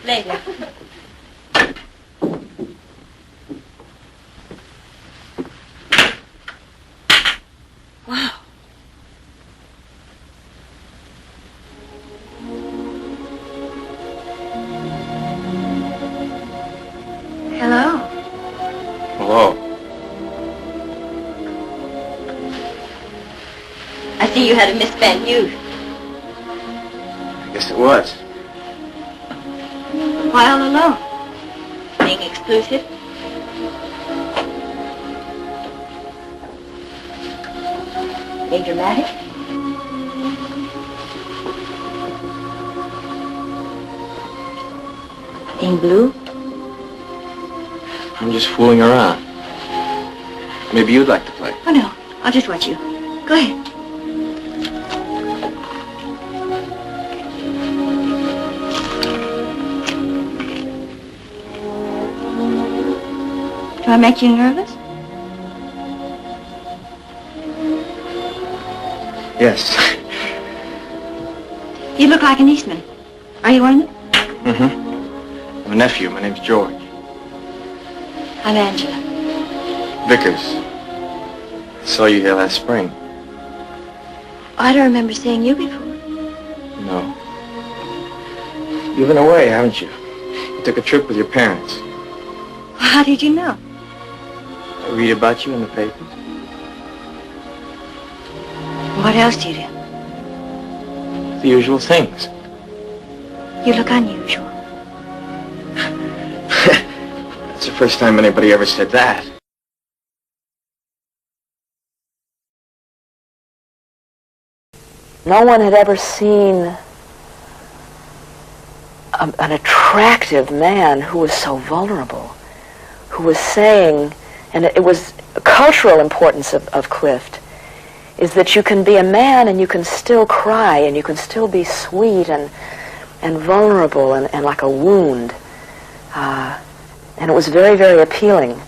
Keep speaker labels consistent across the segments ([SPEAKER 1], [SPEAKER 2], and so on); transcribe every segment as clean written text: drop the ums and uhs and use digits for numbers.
[SPEAKER 1] Later. Wow. Hello.
[SPEAKER 2] Hello.
[SPEAKER 1] I see you had a misspent youth.
[SPEAKER 2] I guess it was.
[SPEAKER 1] Why all alone? Being exclusive? Being dramatic? Being blue?
[SPEAKER 2] I'm just fooling around. Maybe you'd like to play.
[SPEAKER 1] Oh, no. I'll just watch you. Go ahead. Do I make you nervous?
[SPEAKER 2] Yes.
[SPEAKER 1] You look like an Eastman. Are you one of them?
[SPEAKER 2] Mm-hmm. I'm a nephew. My name's George.
[SPEAKER 1] I'm Angela.
[SPEAKER 2] Vickers. I saw you here last spring.
[SPEAKER 1] I don't remember seeing you before.
[SPEAKER 2] No. You've been away, haven't you? You took a trip with your parents.
[SPEAKER 1] How did you know?
[SPEAKER 2] I read about you in the papers.
[SPEAKER 1] What else do you do?
[SPEAKER 2] The usual things.
[SPEAKER 1] You look unusual.
[SPEAKER 2] That's the first time anybody ever said that.
[SPEAKER 3] No one had ever seen an attractive man who was so vulnerable, who was saying, and it was a cultural importance of Clift, is that you can be a man and you can still cry and you can still be sweet and vulnerable and like a wound. And it was very, very appealing.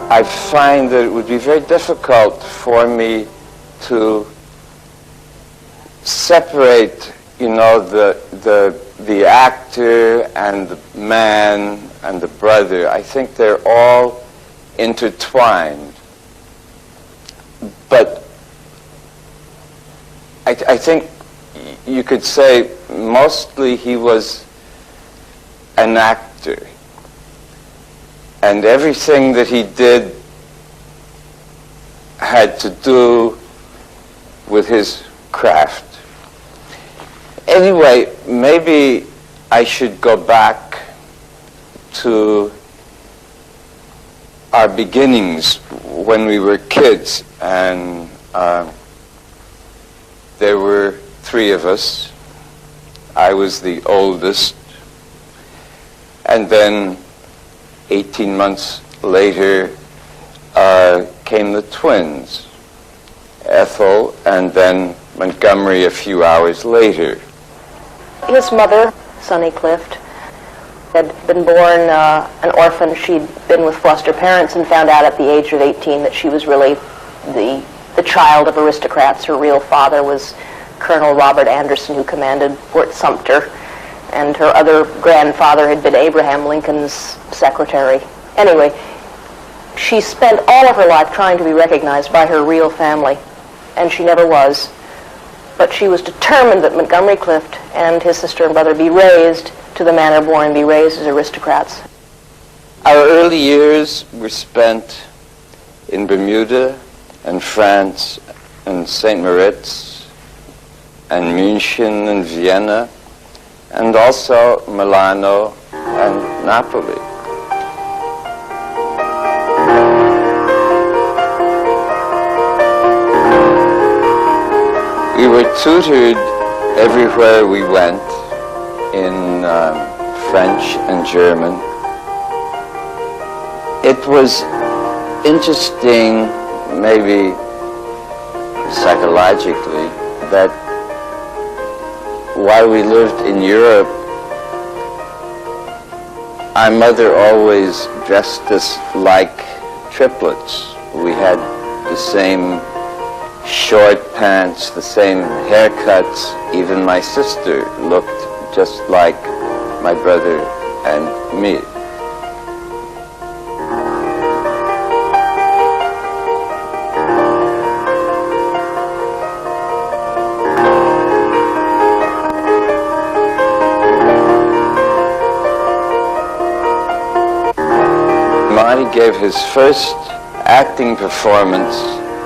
[SPEAKER 4] I find that it would be very difficult for me to separate, you know, the actor and the man and the brother. I think they're all intertwined. But I think you could say mostly he was an actor. And everything that he did had to do with his craft. Anyway, maybe I should go back to our beginnings when we were kids, and there were three of us. I was the oldest, and then 18 months later came the twins, Ethel and then Montgomery a few hours later.
[SPEAKER 3] His mother, Sonny Clift, had been born an orphan. She'd been with foster parents and found out at the age of 18 that she was really the child of aristocrats. Her real father was Colonel Robert Anderson, who commanded Fort Sumter, and her other grandfather had been Abraham Lincoln's secretary. Anyway, she spent all of her life trying to be recognized by her real family, and she never was. But she was determined that Montgomery Clift and his sister and brother be raised to the manner born, be raised as aristocrats.
[SPEAKER 4] Our early years were spent in Bermuda and France and St. Moritz and München and Vienna, and also Milano and Napoli. We were tutored everywhere we went in French and German. It was interesting, maybe psychologically, that while we lived in Europe, our mother always dressed us like triplets. We had the same short pants, the same haircuts. Even my sister looked just like my brother and me. Monty gave his first acting performance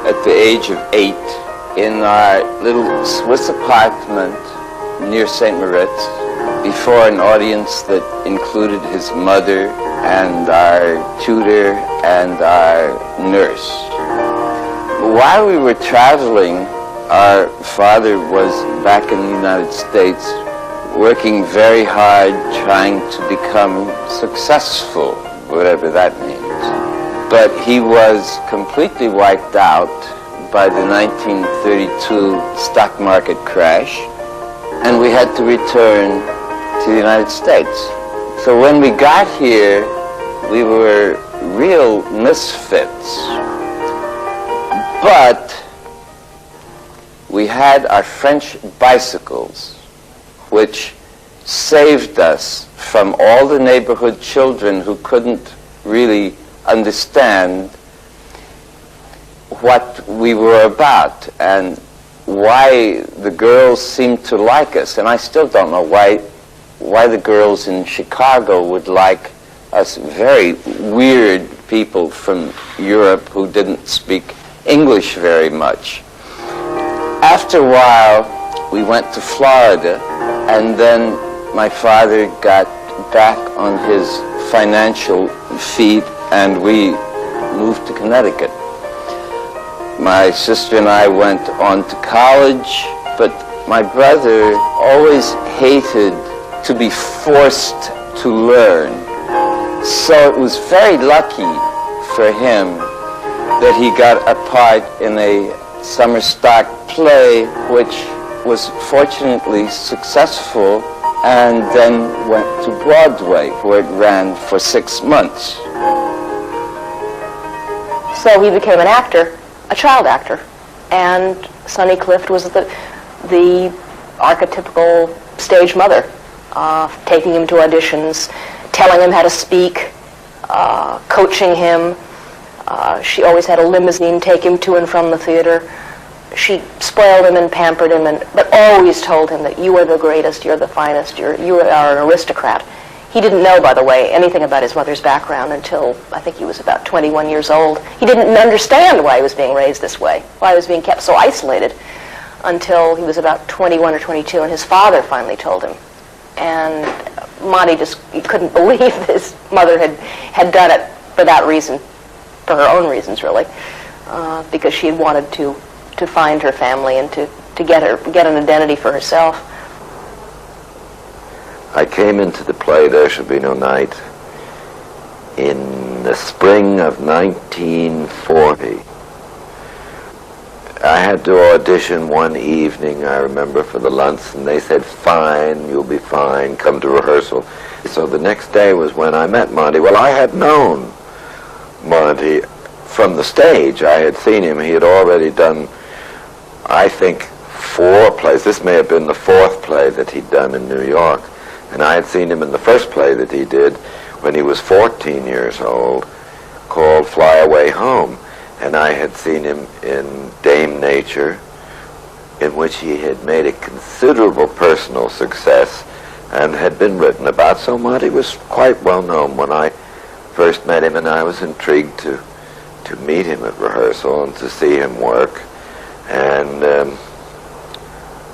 [SPEAKER 4] at the age of 8 in our little Swiss apartment near St. Moritz before an audience that included his mother and our tutor and our nurse. While we were traveling, our father was back in the United States working very hard trying to become successful, whatever that means. But he was completely wiped out by the 1932 stock market crash, and we had to return to the United States. So when we got here, we were real misfits. But we had our French bicycles, which saved us from all the neighborhood children who couldn't really understand what we were about and why the girls seemed to like us. And I still don't know why the girls in Chicago would like us very weird people from Europe who didn't speak English very much. After a while, we went to Florida, and then my father got back on his financial feet, and we moved to Connecticut. My sister and I went on to college, but my brother always hated to be forced to learn. So it was very lucky for him that he got a part in a summer stock play, which was fortunately successful, and then went to Broadway, where it ran for 6 months.
[SPEAKER 3] So he became an actor, a child actor, and Sonny Clift was the archetypical stage mother, taking him to auditions, telling him how to speak, coaching him. She always had a limousine take him to and from the theater. She spoiled him and pampered him, but always told him that you are the greatest, you're the finest, you are an aristocrat. He didn't know, by the way, anything about his mother's background until I think he was about 21 years old. He didn't understand why he was being raised this way, why he was being kept so isolated, until he was about 21 or 22, and his father finally told him. And Monty he couldn't believe his mother had done it for that reason, for her own reasons, really, because she had wanted to find her family and to get an identity for herself.
[SPEAKER 5] I came into the play There Shall Be No Night in the spring of 1940. I had to audition one evening, I remember, for the Lunts, and they said, fine, you'll be fine, come to rehearsal. So the next day was when I met Monty. Well, I had known Monty from the stage. I had seen him. He had already done, I think, 4 plays. This may have been the 4th play that he'd done in New York. And I had seen him in the first play that he did when he was 14 years old, called Fly Away Home. And I had seen him in Dame Nature, in which he had made a considerable personal success and had been written about. So Monty was quite well known when I first met him, and I was intrigued to meet him at rehearsal and to see him work and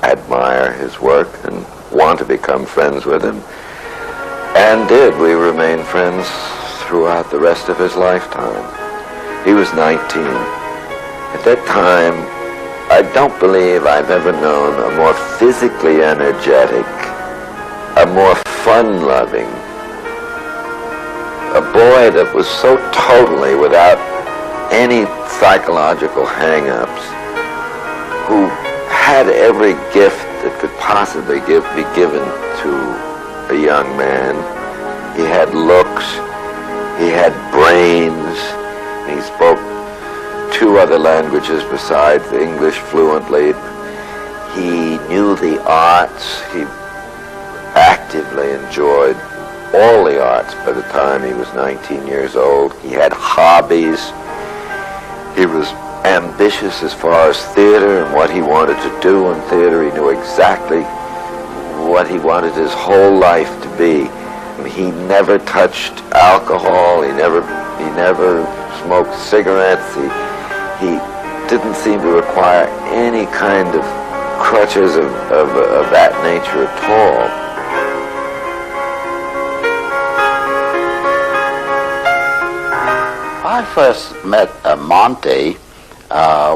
[SPEAKER 5] admire his work and want to become friends with him, and did. We remained friends throughout the rest of his lifetime. He was 19. At that time, I don't believe I've ever known a more physically energetic, a more fun-loving, a boy that was so totally without any psychological hang-ups, who had every gift that could possibly be given to a young man. He had looks, he had brains, he spoke 2 other languages besides English fluently. He knew the arts. He actively enjoyed all the arts by the time he was 19 years old. He had hobbies. He was ambitious as far as theater and what he wanted to do in theater. He knew exactly what he wanted his whole life to be. He never touched alcohol. He never smoked cigarettes. He didn't seem to require any kind of crutches of that nature at all.
[SPEAKER 6] I first met Monty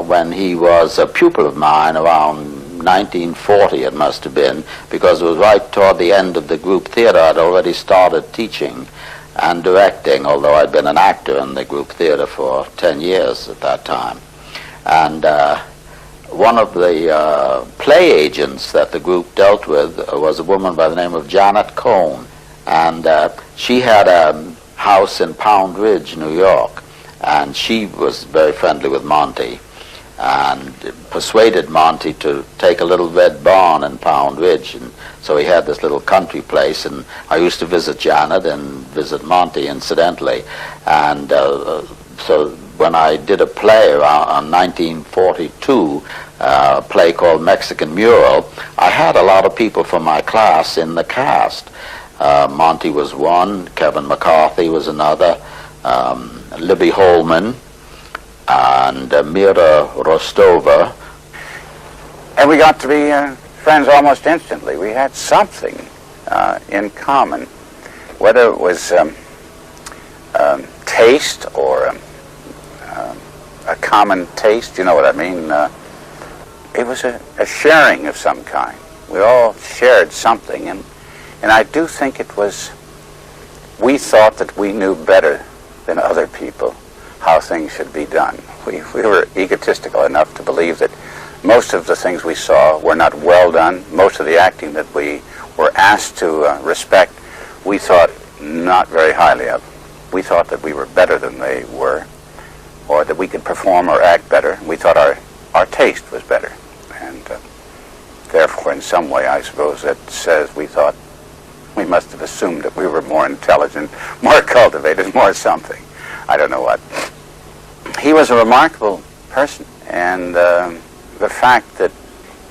[SPEAKER 6] when he was a pupil of mine around 1940, it must have been, because it was right toward the end of the group theater. I'd already started teaching and directing, although I'd been an actor in the group theater for 10 years at that time. And one of the play agents that the group dealt with was a woman by the name of Janet Cohn. And she had a house in Pound Ridge, New York. And she was very friendly with Monty and persuaded Monty to take a little red barn in Pound Ridge. And so he had this little country place, and I used to visit Janet and visit Monty incidentally. And so when I did a play around 1942, a play called Mexican Mural, I had a lot of people from my class in the cast. Monty was one, Kevin McCarthy was another, Libby Holman, and Mira Rostova.
[SPEAKER 7] And we got to be friends almost instantly. We had something in common, whether it was taste or a common taste, you know what I mean? It was a sharing of some kind. We all shared something, and I do think it was, we thought that we knew better than other people how things should be done. We were egotistical enough to believe that most of the things we saw were not well done. Most of the acting that we were asked to respect, we thought not very highly of. We thought that we were better than they were, or that we could perform or act better. We thought our taste was better. And therefore, in some way, I suppose that says we thought we must have assumed that we were more intelligent, more cultivated, more something. I don't know what. He was a remarkable person, and the fact that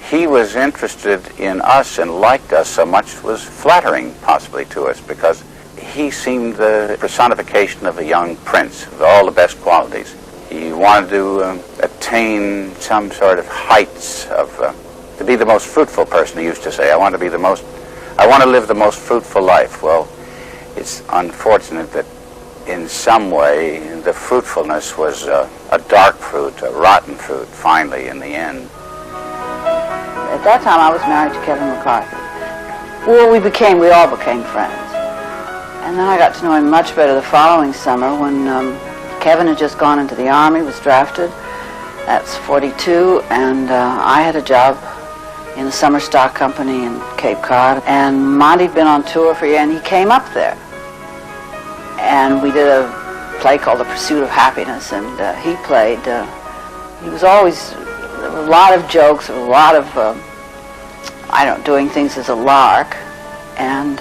[SPEAKER 7] he was interested in us and liked us so much was flattering, possibly, to us, because he seemed the personification of a young prince with all the best qualities. He wanted to attain some sort of heights of, to be the most fruitful person, he used to say. I want to live the most fruitful life. Well, it's unfortunate that in some way the fruitfulness was a dark fruit, a rotten fruit, finally, in the end.
[SPEAKER 8] At that time, I was married to Kevin McCarthy. Well, we all became friends. And then I got to know him much better the following summer when Kevin had just gone into the Army, was drafted. That's 42, and I had a job in the summer stock company in Cape Cod. And Monty'd been on tour for a year, and he came up there. And we did a play called The Pursuit of Happiness, and he played. He was always, there were a lot of jokes, a lot of, doing things as a lark. And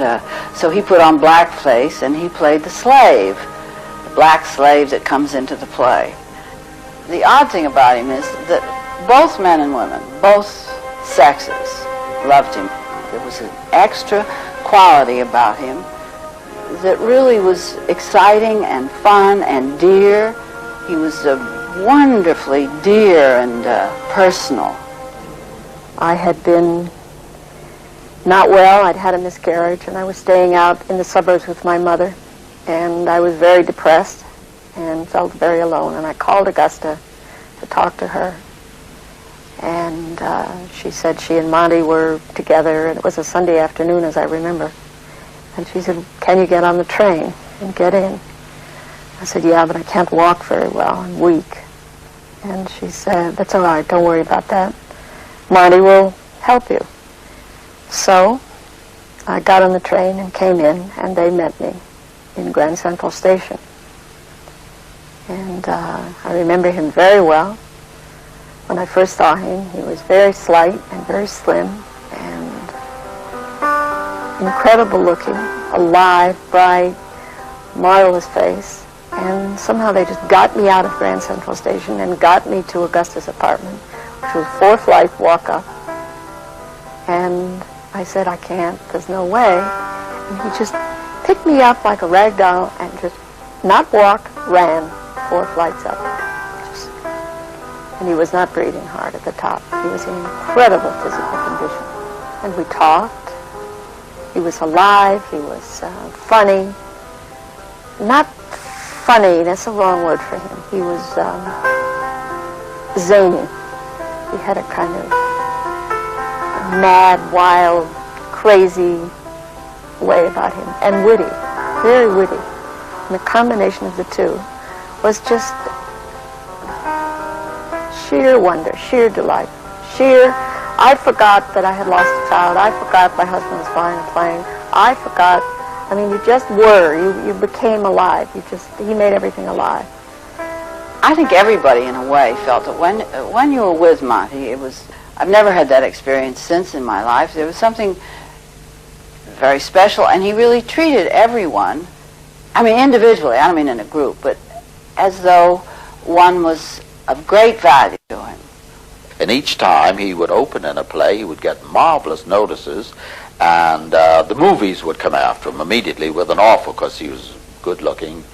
[SPEAKER 8] so he put on blackface, and he played the slave, the black slave that comes into the play. The odd thing about him is that both men and women, both sexes, loved him. There was an extra quality about him that really was exciting and fun and dear. He was wonderfully dear and personal.
[SPEAKER 9] I had been not well. I'd had a miscarriage, and I was staying out in the suburbs with my mother, and I was very depressed and felt very alone, and I called Augusta to talk to her, and she said she and Monty were together, and it was a Sunday afternoon, as I remember, and she said, "Can you get on the train and get in?" I said, yeah, but I can't walk very well. I'm weak. And she said, that's all right, don't worry about that. Monty will help you. So I got on the train and came in, and they met me in Grand Central Station. And I remember him very well. When I first saw him, he was very slight and very slim and incredible looking, alive, bright, marvelous face. And somehow they just got me out of Grand Central Station and got me to Augusta's apartment, which was 4 flights walk up. And I said, I can't, there's no way. And he just picked me up like a rag doll and just not walked, ran 4 flights up. And he was not breathing hard at the top. He was in incredible physical condition. And we talked. He was alive, he was funny. Not funny, that's the wrong word for him. He was zany. He had a kind of mad, wild, crazy way about him. And witty, very witty. And the combination of the two was just sheer wonder, sheer delight, sheer, I forgot that I had lost a child. I forgot my husband was flying a plane. I forgot, I mean, you just were, you became alive. He made everything alive.
[SPEAKER 8] I think everybody, in a way, felt that when you were with Monty, I've never had that experience since in my life. There was something very special, and he really treated everyone, I mean, individually, I don't mean in a group, but as though one was of great value to him.
[SPEAKER 6] And each time he would open in a play, he would get marvelous notices, and the movies would come after him immediately with an offer, because he was good-looking,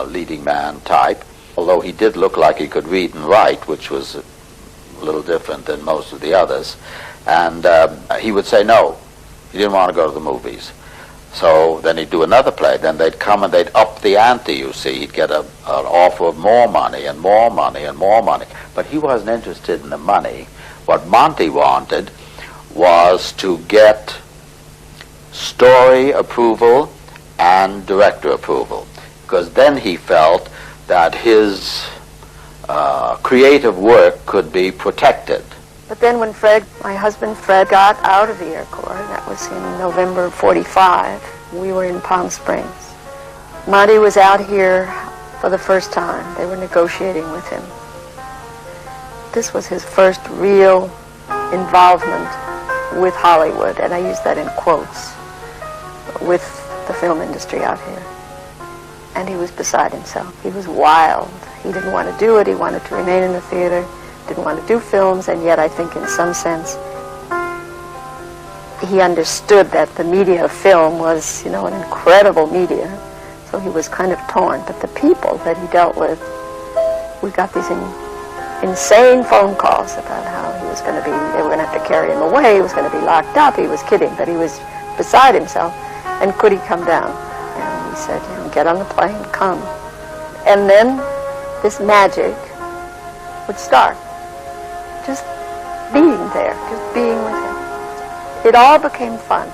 [SPEAKER 6] leading man type, although he did look like he could read and write, which was a little different than most of the others. And he would say no, he didn't want to go to the movies. So then he'd do another play, then they'd come and they'd up the ante, you see. He'd get an offer of more money and more money and more money. But he wasn't interested in the money. What Monty wanted was to get story approval and director approval, because then he felt that his creative work could be protected.
[SPEAKER 9] But then when my husband Fred, got out of the Air Corps, that was in November of '45, we were in Palm Springs. Monty was out here for the first time. They were negotiating with him. This was his first real involvement with Hollywood, and I use that in quotes, with the film industry out here. And he was beside himself. He was wild. He didn't want to do it. He wanted to remain in the theater. Didn't want to do films, and yet I think in some sense he understood that the media of film was, you know, an incredible media, so he was kind of torn. But the people that he dealt with, we got these insane phone calls about how he was going to be, they were going to have to carry him away, he was going to be locked up. He was kidding, but he was beside himself. And could he come down? And he said, you know, get on the plane, come. And then this magic would start. Just being there, just being with him. It all became fun.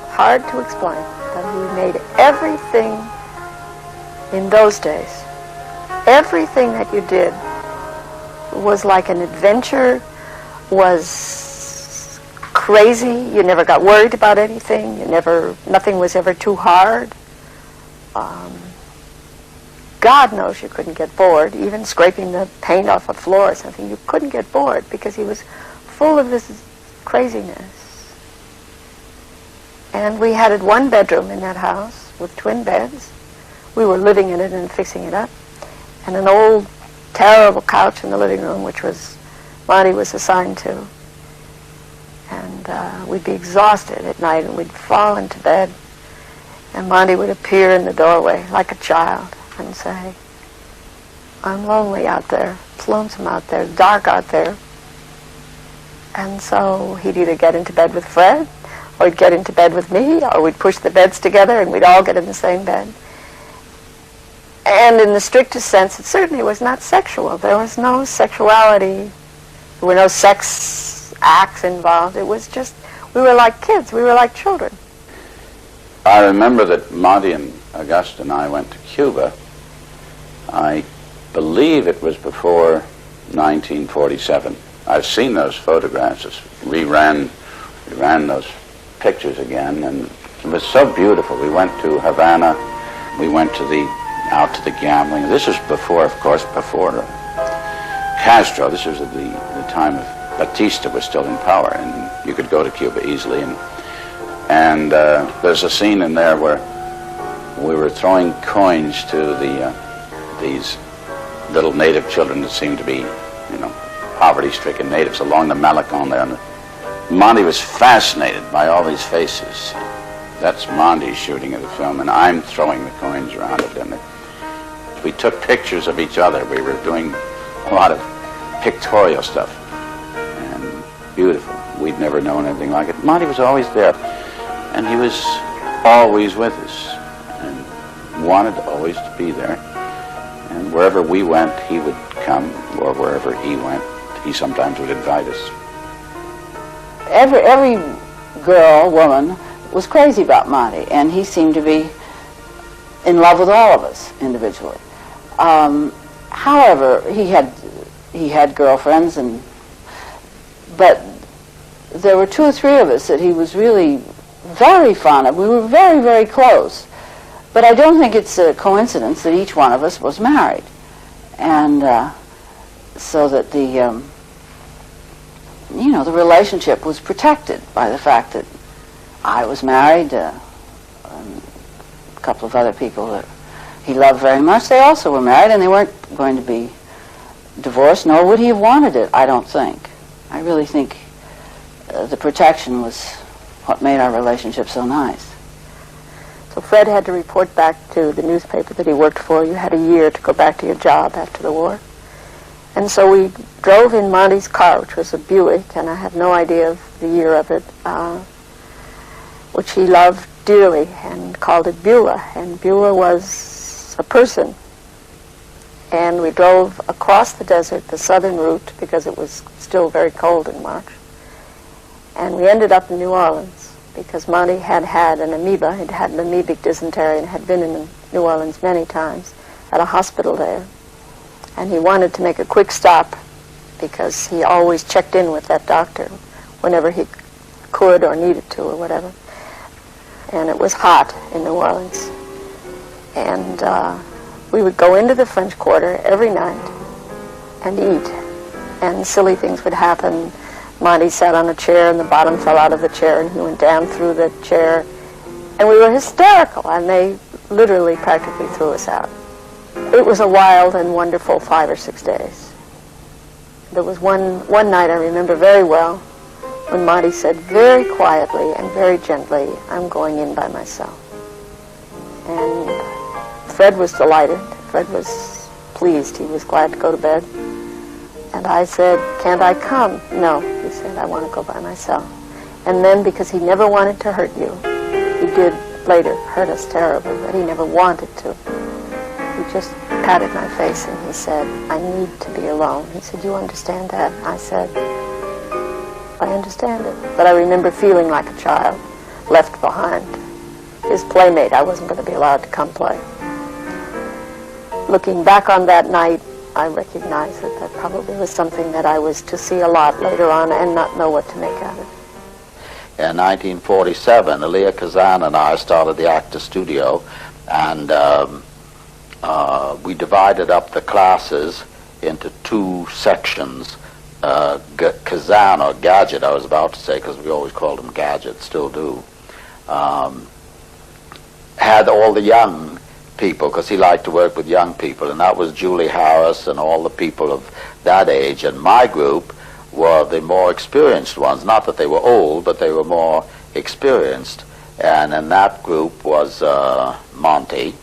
[SPEAKER 9] Hard to explain, but he made everything in those days. Everything that you did was like an adventure, was crazy. You never got worried about anything. Nothing was ever too hard. God knows you couldn't get bored, even scraping the paint off a floor or something. You couldn't get bored because he was full of this craziness. And we had one bedroom in that house with twin beds. We were living in it and fixing it up. And an old, terrible couch in the living room, which Monty was assigned to. And we'd be exhausted at night, and we'd fall into bed. And Monty would appear in the doorway like a child and say, I'm lonely out there, it's lonesome out there, it's dark out there. And so he'd either get into bed with Fred, or he'd get into bed with me, or we'd push the beds together and we'd all get in the same bed. And in the strictest sense, it certainly was not sexual. There was no sexuality, there were no sex acts involved. It was just, we were like kids, we were like children.
[SPEAKER 7] I remember that Monty and Augusta and I went to Cuba, I believe it was before 1947. I've seen those photographs. We ran those pictures again, and it was so beautiful. We went to Havana. We went out to the gambling. This was before, of course, before Castro. This was the time of Batista was still in power, and you could go to Cuba easily. And there's a scene in there where we were throwing coins to these little native children that seemed to be, poverty-stricken natives along the Malecon there. And Monty was fascinated by all these faces. That's Monty shooting at the film, and I'm throwing the coins around it. And we took pictures of each other. We were doing a lot of pictorial stuff, and beautiful. We'd never known anything like it. Monty was always there, and he was always with us, and wanted always to be there. And wherever we went, he would come, or wherever he went, he sometimes would invite us.
[SPEAKER 8] Every girl, woman, was crazy about Monty, and he seemed to be in love with all of us individually. However, he had girlfriends, but there were two or three of us that he was really very fond of. We were very, very close. But I don't think it's a coincidence that each one of us was married, and so that the relationship was protected by the fact that I was married. A couple of other people that he loved very much, they also were married, and they weren't going to be divorced, nor would he have wanted it, I don't think. I really think the protection was what made our relationship so nice.
[SPEAKER 9] So Fred had to report back to the newspaper that he worked for. You had a year to go back to your job after the war. And so we drove in Monty's car, which was a Buick, and I have no idea of the year of it, which he loved dearly and called it Beulah. And Beulah was a person. And we drove across the desert, the southern route, because it was still very cold in March. And we ended up in New Orleans, because Monty had an amoeba. He'd had an amoebic dysentery and had been in New Orleans many times at a hospital there. And he wanted to make a quick stop because he always checked in with that doctor whenever he could or needed to or whatever. And it was hot in New Orleans. And we would go into the French Quarter every night and eat. And silly things would happen. Monty sat on a chair and the bottom fell out of the chair and he went down through the chair. And we were hysterical, and they literally practically threw us out. It was a wild and wonderful 5 or 6 days. There was one night I remember very well when Monty said very quietly and very gently, "I'm going in by myself." And Fred was delighted. Fred was pleased. He was glad to go to bed. And I said, "Can't I come?" "No," he said, "I want to go by myself." And then, because he never wanted to hurt you, he did later hurt us terribly, but he never wanted to. He just patted my face and he said, "I need to be alone." He said, "You understand that?" I said, "I understand it." But I remember feeling like a child left behind. His playmate, I wasn't going to be allowed to come play. Looking back on that night, I recognize that probably was something that I was to see a lot later on and not know what to make of it.
[SPEAKER 6] In 1947, Elia Kazan and I started the Actor Studio, and we divided up the classes into 2 sections. Kazan, or Gadget, I was about to say, because we always called him Gadget, still do, had all the young people, because he liked to work with young people, and that was Julie Harris and all the people of that age. And my group were the more experienced ones. Not that they were old, but they were more experienced. And in that group was Monty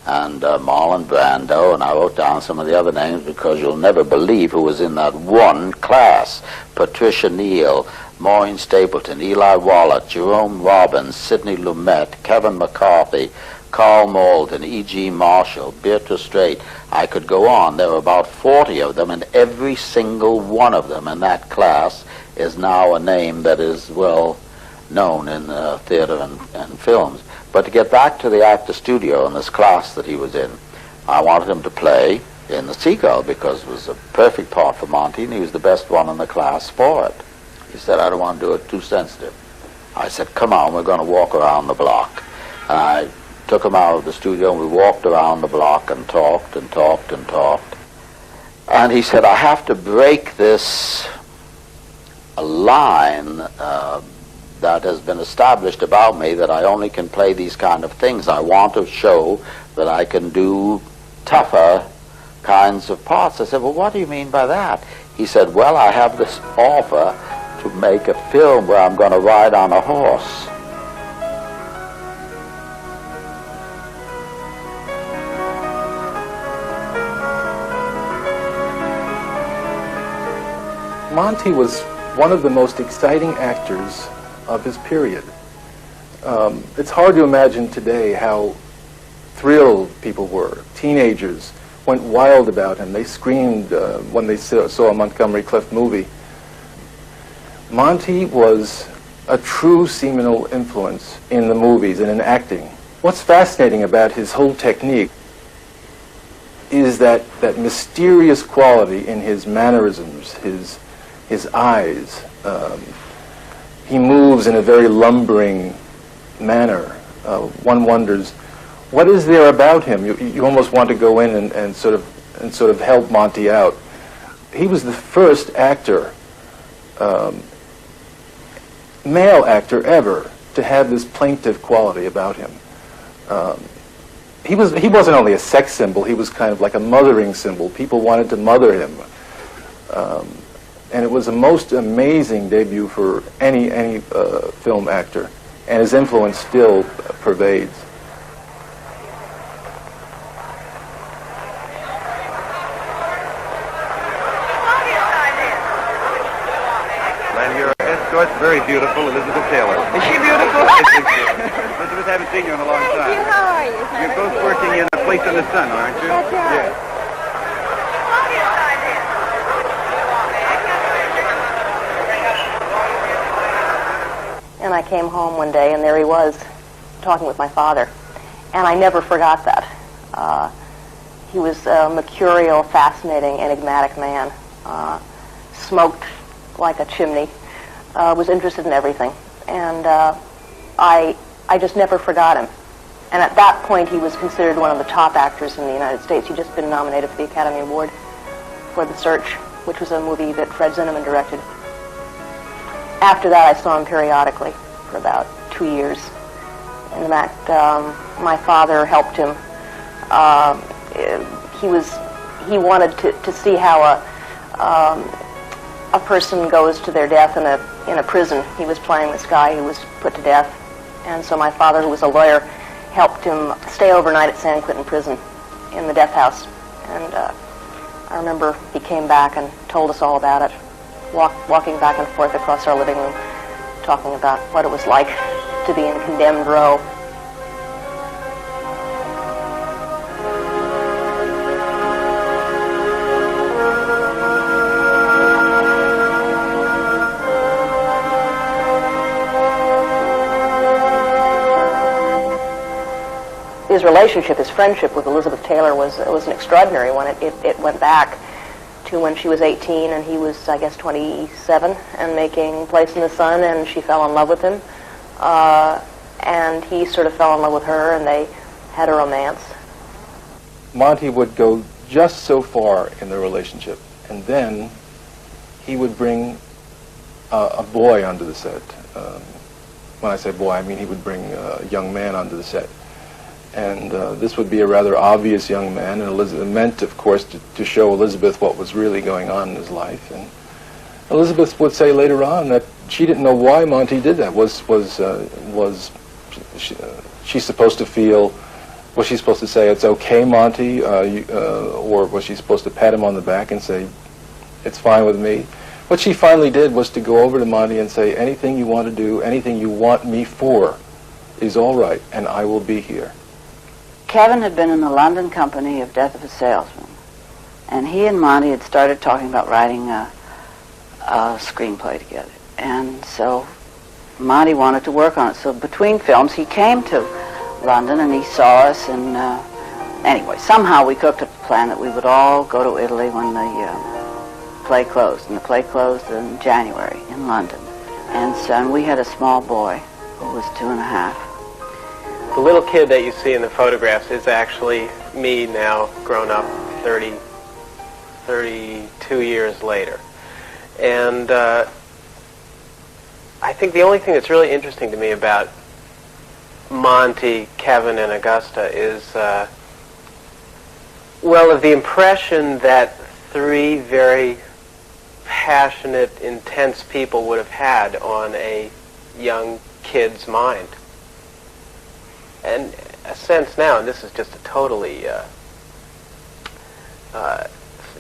[SPEAKER 6] and Marlon Brando, and I wrote down some of the other names because you'll never believe who was in that one class. Patricia Neal, Maureen Stapleton, Eli Wallach, Jerome Robbins, Sidney Lumet, Kevin McCarthy, Carl Malden, E.G. Marshall, Beatrice Strait. I could go on. There were about 40 of them, and every single one of them in that class is now a name that is well known in theater and films. But to get back to the Actor Studio and this class that he was in, I wanted him to play in The Seagull because it was a perfect part for Monty, and he was the best one in the class for it. He said, I don't want to do it too sensitive. I said, come on, we're going to walk around the block. And I took him out of the studio, and we walked around the block and talked and talked and talked. And he said, I have to break this line that has been established about me that I only can play these kind of things. I want to show that I can do tougher kinds of parts. I said, well, what do you mean by that? He said, well, I have this offer to make a film where I'm going to ride on a horse.
[SPEAKER 2] Monty was one of the most exciting actors of his period. It's hard to imagine today how thrilled people were. Teenagers went wild about him. They screamed when they saw a Montgomery Clift movie. Monty was a true seminal influence in the movies and in acting. What's fascinating about his whole technique is that mysterious quality in his mannerisms, his eyes. He moves in a very lumbering manner. One wonders, what is there about him? You almost want to go in and sort of help Monty out. He was the first actor, male actor ever, to have this plaintive quality about him. He wasn't only a sex symbol, he was kind of like a mothering symbol. People wanted to mother him. And it was a most amazing debut for any film actor, and his influence still pervades.
[SPEAKER 10] And your escort's very beautiful, Elizabeth Taylor.
[SPEAKER 11] Is she beautiful?
[SPEAKER 10] Elizabeth, haven't seen you in a long time.
[SPEAKER 11] Thank you. How are you?
[SPEAKER 10] You're both working in A Place in the Sun, aren't you?
[SPEAKER 11] That's right.
[SPEAKER 10] Yeah.
[SPEAKER 3] And I came home one day, and there he was, talking with my father. And I never forgot that. He was a mercurial, fascinating, enigmatic man. Smoked like a chimney. Was interested in everything. And I just never forgot him. And at that point, he was considered one of the top actors in the United States. He'd just been nominated for the Academy Award for The Search, which was a movie that Fred Zinnemann directed. After that, I saw him periodically for about 2 years. In fact, my father helped him. He wanted to see how a person goes to their death in a prison. He was playing this guy who was put to death, and so my father, who was a lawyer, helped him stay overnight at San Quentin prison in the death house. And I remember he came back and told us all about it. Walking back and forth across our living room, talking about what it was like to be in condemned row. His relationship, his friendship with Elizabeth Taylor was an extraordinary one. It went back to when she was 18 and he was, I guess, 27 and making Place in the Sun, and she fell in love with him. And he sort of fell in love with her, and they had a romance.
[SPEAKER 2] Monty would go just so far in their relationship, and then he would bring a boy onto the set. When I say boy, I mean he would bring a young man onto the set. And this would be a rather obvious young man, and Elizabeth meant, of course, to show Elizabeth what was really going on in his life. And Elizabeth would say later on that she didn't know why Monty did that. Was she supposed to feel? Was she supposed to say, "It's okay, Monty," or was she supposed to pat him on the back and say, "It's fine with me"? What she finally did was to go over to Monty and say, "Anything you want to do, anything you want me for, is all right, and I will be here."
[SPEAKER 8] Kevin had been in the London company of Death of a Salesman, and he and Monty had started talking about writing a screenplay together. And so Monty wanted to work on it. So between films, he came to London and he saw us, and Anyway, somehow we cooked up a plan that we would all go to Italy when the play closed. And the play closed in January in London. And so we had a small boy who was 2.5.
[SPEAKER 11] The little kid that you see in the photographs is actually me now, grown up 32 years later. And I think the only thing that's really interesting to me about Monty, Kevin, and Augusta is, well, of the impression that three very passionate, intense people would have had on a young kid's mind. And a sense now, and this is just a totally, a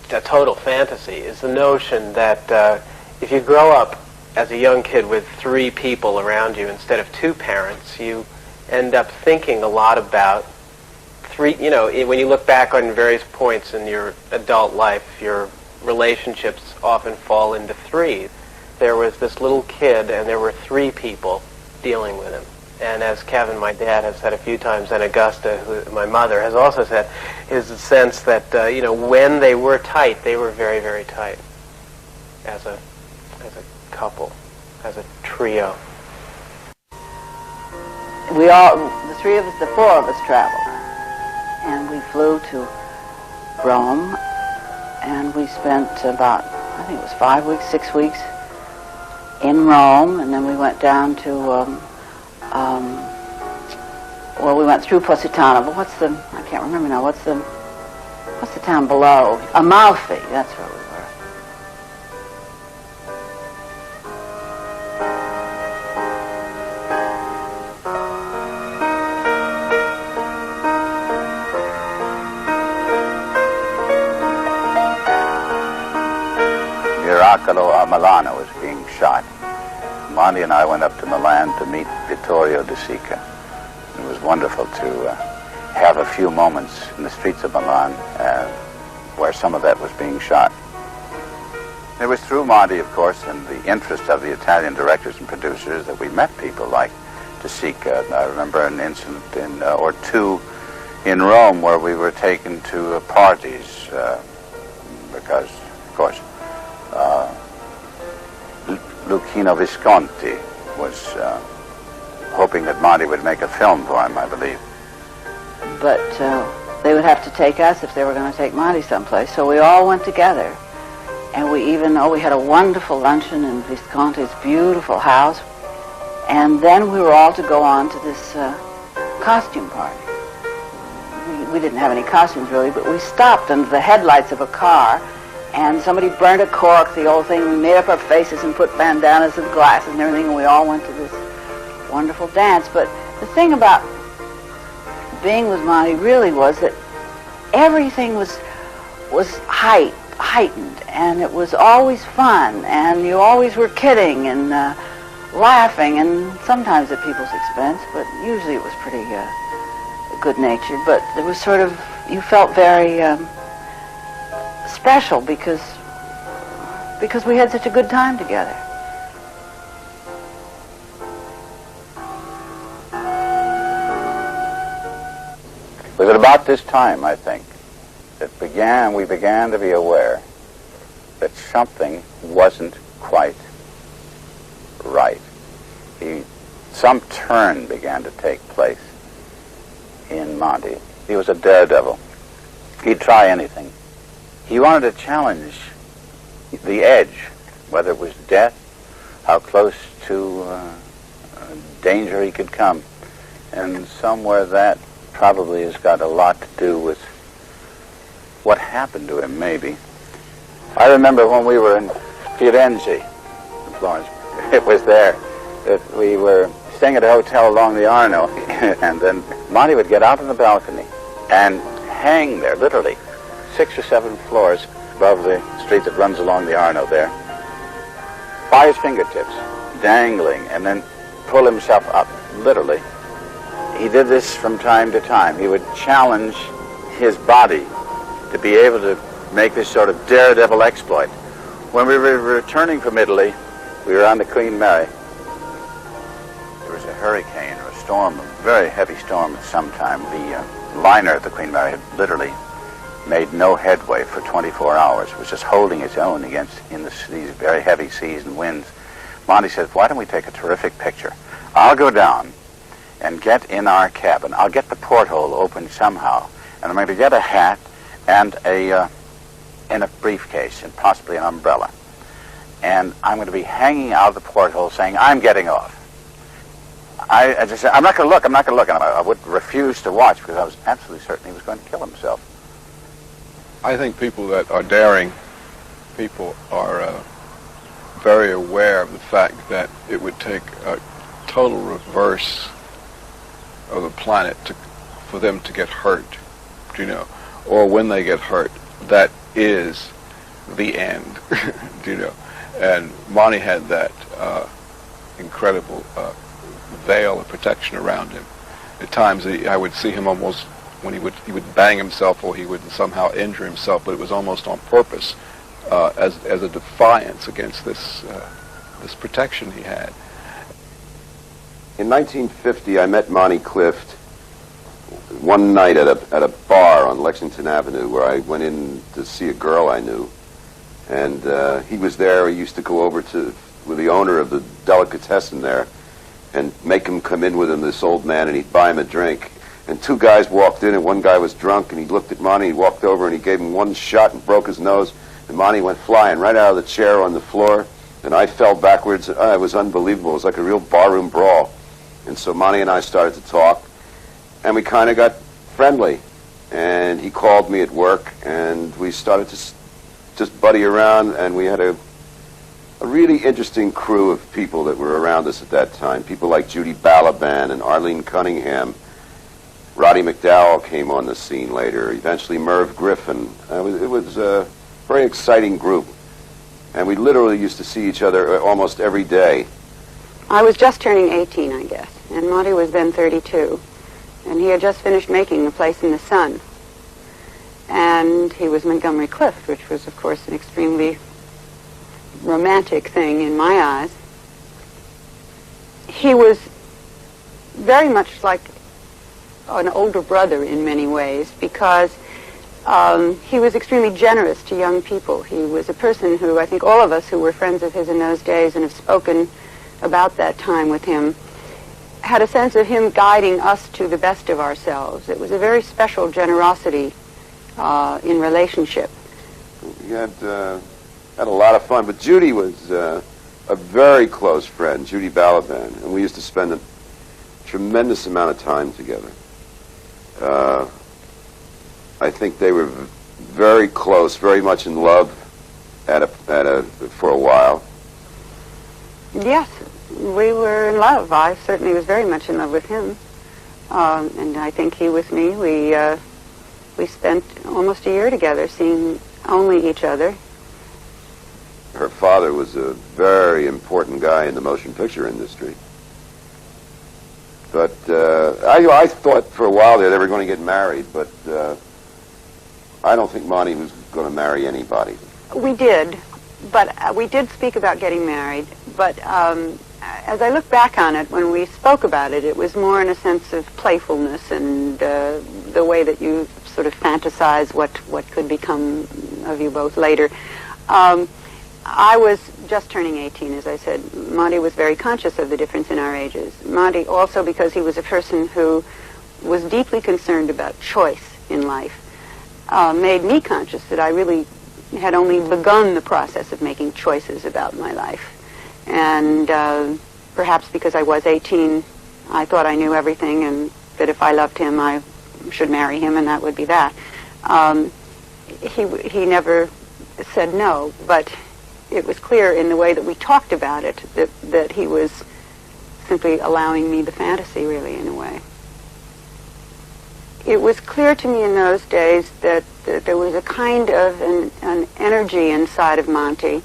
[SPEAKER 11] total fantasy, is the notion that if you grow up as a young kid with three people around you instead of two parents, you end up thinking a lot about three, you know, when you look back on various points in your adult life, your relationships often fall into three. There was this little kid and there were three people dealing with him. And as Kevin, my dad, has said a few times, and Augusta, who, my mother, has also said, is the sense that, you know, when they were tight, they were very, very tight as a couple, as a trio.
[SPEAKER 8] We all, the three of us, the four of us traveled. And we flew to Rome, and we spent about, I think it was 5 weeks, 6 weeks in Rome, and then we went down to, well, we went through Positano, but what's the, I can't remember now, what's the town below? Amalfi, that's where we were.
[SPEAKER 7] Miracolo a Milano was being shot. Monty and I went up to Milan to meet Vittorio De Sica. It was wonderful to have a few moments in the streets of Milan where some of that was being shot. It was through Monty, of course, and the interest of the Italian directors and producers that we met people like De Sica. I remember an incident or two in Rome where we were taken to parties because, of course, Luchino Visconti was hoping that Monty would make a film for him, I believe.
[SPEAKER 8] But they would have to take us if they were going to take Monty someplace. So we all went together. And we had a wonderful luncheon in Visconti's beautiful house. And then we were all to go on to this costume party. We didn't have any costumes really, but we stopped under the headlights of a car, and somebody burned a cork, the old thing. We made up our faces and put bandanas and glasses and everything, and we all went to this wonderful dance. But the thing about being with Monty really was that everything was heightened, and it was always fun, and you always were kidding and laughing, and sometimes at people's expense, but usually it was pretty good-natured. But there was sort of, you felt very special because we had such a good time together.
[SPEAKER 7] It was at about this time, I think, that we began to be aware that something wasn't quite right. Some turn began to take place in Monty. He was a daredevil. He'd try anything. He wanted to challenge the edge, whether it was death, how close to danger he could come. And somewhere that probably has got a lot to do with what happened to him, maybe. I remember when we were in Firenze, in Florence, it was there that we were staying at a hotel along the Arno, and then Monty would get out on the balcony and hang there, literally, 6 or 7 floors above the street that runs along the Arno there, by his fingertips, dangling, and then pull himself up, literally. He did this from time to time. He would challenge his body to be able to make this sort of daredevil exploit. When we were returning from Italy, we were on the Queen Mary. There was a hurricane or a storm, a very heavy storm at some time. The liner of the Queen Mary had literally made no headway for 24 hours. It was just holding its own against these very heavy seas and winds. Monty said, why don't we take a terrific picture? I'll go down and get in our cabin. I'll get the porthole open somehow, and I'm going to get a hat and a briefcase and possibly an umbrella. And I'm going to be hanging out of the porthole saying, I'm getting off. I just said, I'm not going to look, I'm not going to look. And I would refuse to watch because I was absolutely certain he was going to kill himself.
[SPEAKER 12] I think people that are daring people are very aware of the fact that it would take a total reverse of the planet for them to get hurt, you know, or when they get hurt, that is the end, you know. And Monty had that incredible veil of protection around him. At times I would see him almost when he would bang himself or he would somehow injure himself, but it was almost on purpose as a defiance against this protection he had.
[SPEAKER 13] In 1950, I met Monty Clift one night at a bar on Lexington Avenue where I went in to see a girl I knew. And he was there. He used to go over with the owner of the delicatessen there and make him come in with him, this old man, and he'd buy him a drink. And two guys walked in, and one guy was drunk, and he looked at Monty, he walked over, and he gave him one shot and broke his nose, and Monty went flying right out of the chair on the floor, and I fell backwards. It was unbelievable. It was like a real barroom brawl. And so Monty and I started to talk, and we kind of got friendly. And he called me at work, and we started to just buddy around, and we had a really interesting crew of people that were around us at that time. People like Judy Balaban and Arlene Cunningham. Roddy McDowell came on the scene later. Eventually Merv Griffin. It was a very exciting group. And we literally used to see each other almost every day.
[SPEAKER 8] I was just turning 18, I guess, and Monty was then 32. And he had just finished making A Place in the Sun. And he was Montgomery Clift, which was, of course, an extremely romantic thing in my eyes. He was very much like an older brother in many ways because he was extremely generous to young people. He was a person who, I think all of us who were friends of his in those days and have spoken about that time with him, had a sense of him guiding us to the best of ourselves. It was a very special generosity in relationship.
[SPEAKER 13] We had a lot of fun, but Judy was a very close friend, Judy Balaban, and we used to spend a tremendous amount of time together. I think they were very close, very much in love for a while.
[SPEAKER 8] Yes, we were in love. I certainly was very much in love with him, and I think he with me. We spent almost a year together, seeing only each other.
[SPEAKER 13] Her father was a very important guy in the motion picture industry. But I thought for a while there they were going to get married, but I don't think Monty was going to marry anybody.
[SPEAKER 8] We did, but we did speak about getting married. But as I look back on it, when we spoke about it, it was more in a sense of playfulness and the way that you sort of fantasize what could become of you both later. I was just turning 18, as I said. Monty was very conscious of the difference in our ages. Monty also, because he was a person who was deeply concerned about choice in life, made me conscious that I really had only begun the process of making choices about my life. And perhaps because I was 18, I thought I knew everything and that if I loved him, I should marry him, and that would be that. He never said no, but it was clear in the way that we talked about it that he was simply allowing me the fantasy, really, in a way. It was clear to me in those days that there was a kind of an energy inside of Monty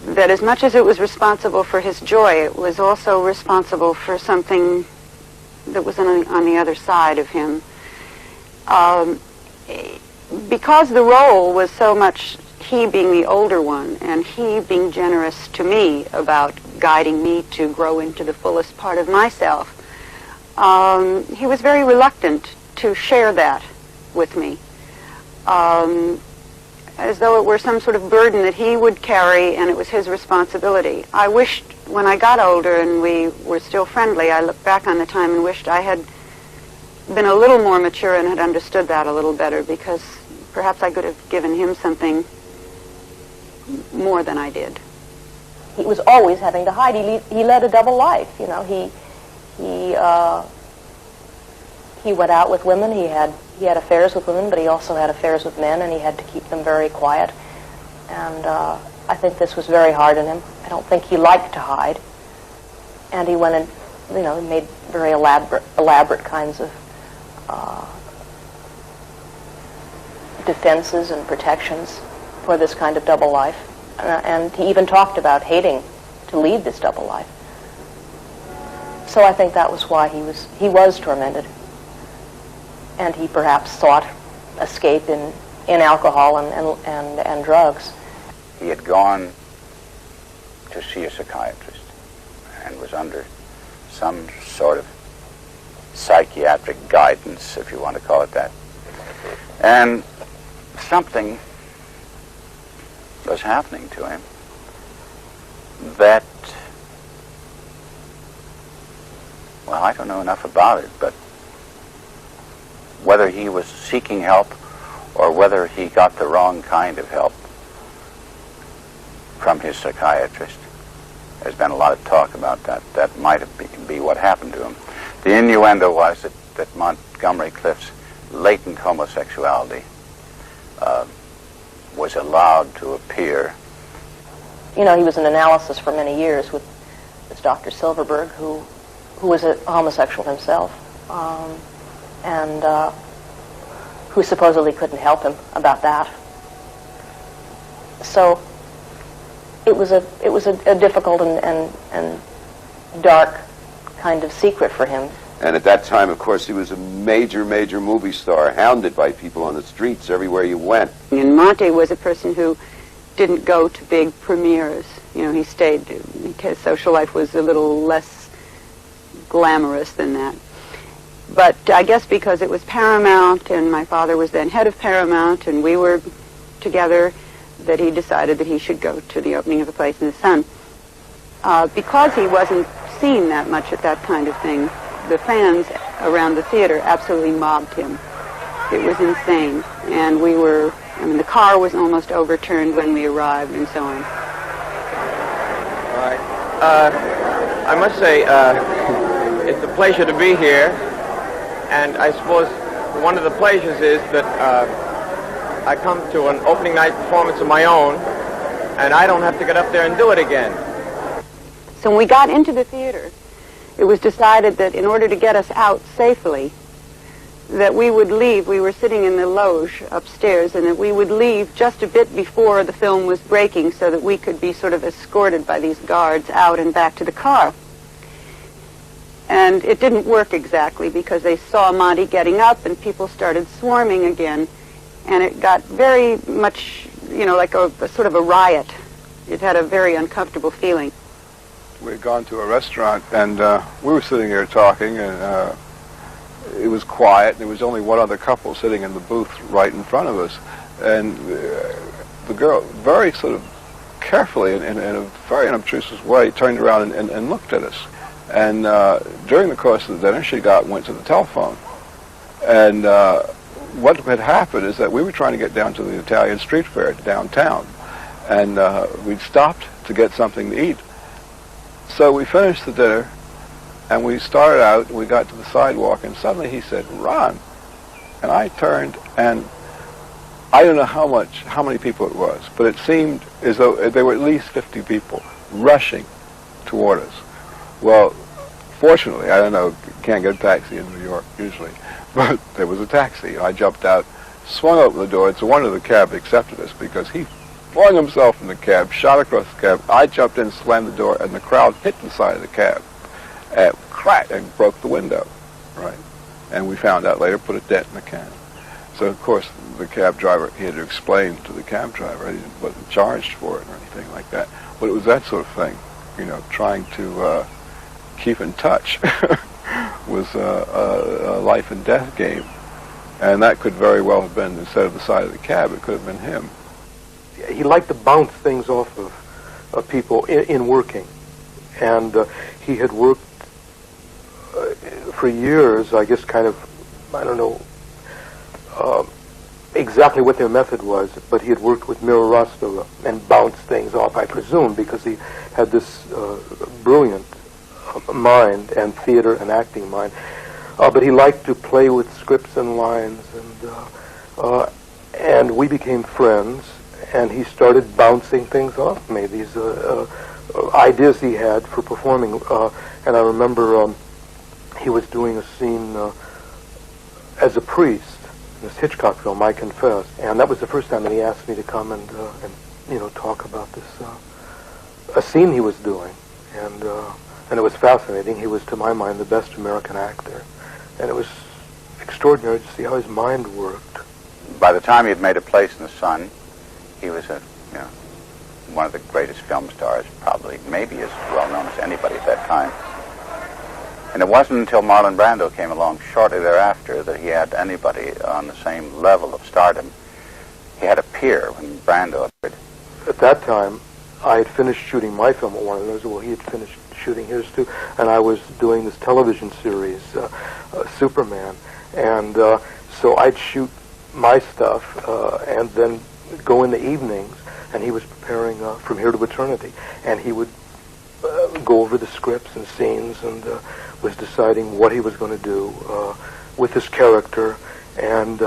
[SPEAKER 8] that as much as it was responsible for his joy, it was also responsible for something that was on the other side of him. Because the role was so much he being the older one and he being generous to me about guiding me to grow into the fullest part of myself,
[SPEAKER 14] he was very reluctant to share that with me, as though it were some sort of burden that he would carry and it was his responsibility. I wished, when I got older and we were still friendly, I looked back on the time and wished I had been a little more mature and had understood that a little better, because perhaps I could have given him something more than I did.
[SPEAKER 3] He was always having to hide. He led a double life. You know, he went out with women. He had affairs with women, but he also had affairs with men, and he had to keep them very quiet. And I think this was very hard on him. I don't think he liked to hide. And he went and, you know, made very elaborate kinds of defenses and protections for this kind of double life. And he even talked about hating to lead this double life. So I think that was why he was tormented. And he perhaps sought escape in alcohol and drugs.
[SPEAKER 7] He had gone to see a psychiatrist and was under some sort of psychiatric guidance, if you want to call it that. And something was happening to him that, well, I don't know enough about it, but whether he was seeking help or whether he got the wrong kind of help from his psychiatrist, there's been a lot of talk about that. That might be what happened to him. The innuendo was that Montgomery Clift's latent homosexuality was allowed to appear.
[SPEAKER 3] You know, he was in analysis for many years with this Dr. Silverberg, who was a homosexual himself, and who supposedly couldn't help him about that. So it was a difficult and dark kind of secret for him.
[SPEAKER 13] And at that time, of course, he was a major movie star, hounded by people on the streets everywhere you went.
[SPEAKER 14] And Monty was a person who didn't go to big premieres. You know, he stayed, his social life was a little less glamorous than that. But I guess because it was Paramount, and my father was then head of Paramount, and we were together, that he decided that he should go to the opening of A Place in the Sun. Because he wasn't seen that much at that kind of thing, the fans around the theater absolutely mobbed him. It was insane. And the car was almost overturned when we arrived and so on.
[SPEAKER 15] All right. I must say, it's a pleasure to be here. And I suppose one of the pleasures is that I come to an opening night performance of my own, and I don't have to get up there and do it again.
[SPEAKER 14] So when we got into the theater, it was decided that in order to get us out safely, that we would leave. We were sitting in the loge upstairs, and that we would leave just a bit before the film was breaking so that we could be sort of escorted by these guards out and back to the car. And it didn't work exactly, because they saw Monty getting up and people started swarming again, and it got very much, you know, like a sort of a riot. It had a very uncomfortable feeling.
[SPEAKER 12] We had gone to a restaurant, and we were sitting there talking, and it was quiet, and there was only one other couple sitting in the booth right in front of us. And the girl, very sort of carefully and in a very unobtrusive way, turned around and looked at us. And during the course of the dinner, she went to the telephone. And what had happened is that we were trying to get down to the Italian street fair downtown. And we'd stopped to get something to eat. So we finished the dinner, and we started out, and we got to the sidewalk, and suddenly he said, "Run." And I turned, and I don't know how many people it was, but it seemed as though there were at least 50 people rushing toward us. Well, fortunately, I don't know, can't get a taxi in New York usually, but there was a taxi. I jumped out, swung open the door. It's a wonder the cab accepted us, because he flung himself in the cab, shot across the cab. I jumped in, slammed the door, and the crowd hit the side of the cab, and cracked, and broke the window, right? And we found out later, put a dent in the cab. So, of course, the cab driver, he had to explain to the cab driver, he wasn't charged for it or anything like that. But it was that sort of thing, you know, trying to keep in touch was a life and death game. And that could very well have been, instead of the side of the cab, it could have been him.
[SPEAKER 16] He liked to bounce things off of people in working. And he had worked for years, I guess kind of, I don't know exactly what their method was, but he had worked with Mira Rostova and bounced things off, I presume, because he had this brilliant mind and theater and acting mind. But he liked to play with scripts and lines, and we became friends, and he started bouncing things off me, these ideas he had for performing. And I remember he was doing a scene as a priest in this Hitchcock film, I Confess, and that was the first time that he asked me to come and talk about this a scene he was doing, and it was fascinating. He was, to my mind, the best American actor, and it was extraordinary to see how his mind worked.
[SPEAKER 7] By the time he had made a place in the sun, he was one of the greatest film stars, probably, maybe as well known as anybody at that time. And it wasn't until Marlon Brando came along shortly thereafter that he had anybody on the same level of stardom. He had a peer when Brando appeared.
[SPEAKER 16] At that time, I had finished shooting my film at Warner Bros. Well, he had finished shooting his too, and I was doing this television series, Superman, and so I'd shoot my stuff and then go in the evenings, and he was preparing From Here to Eternity, and he would go over the scripts and scenes and was deciding what he was going to do with his character and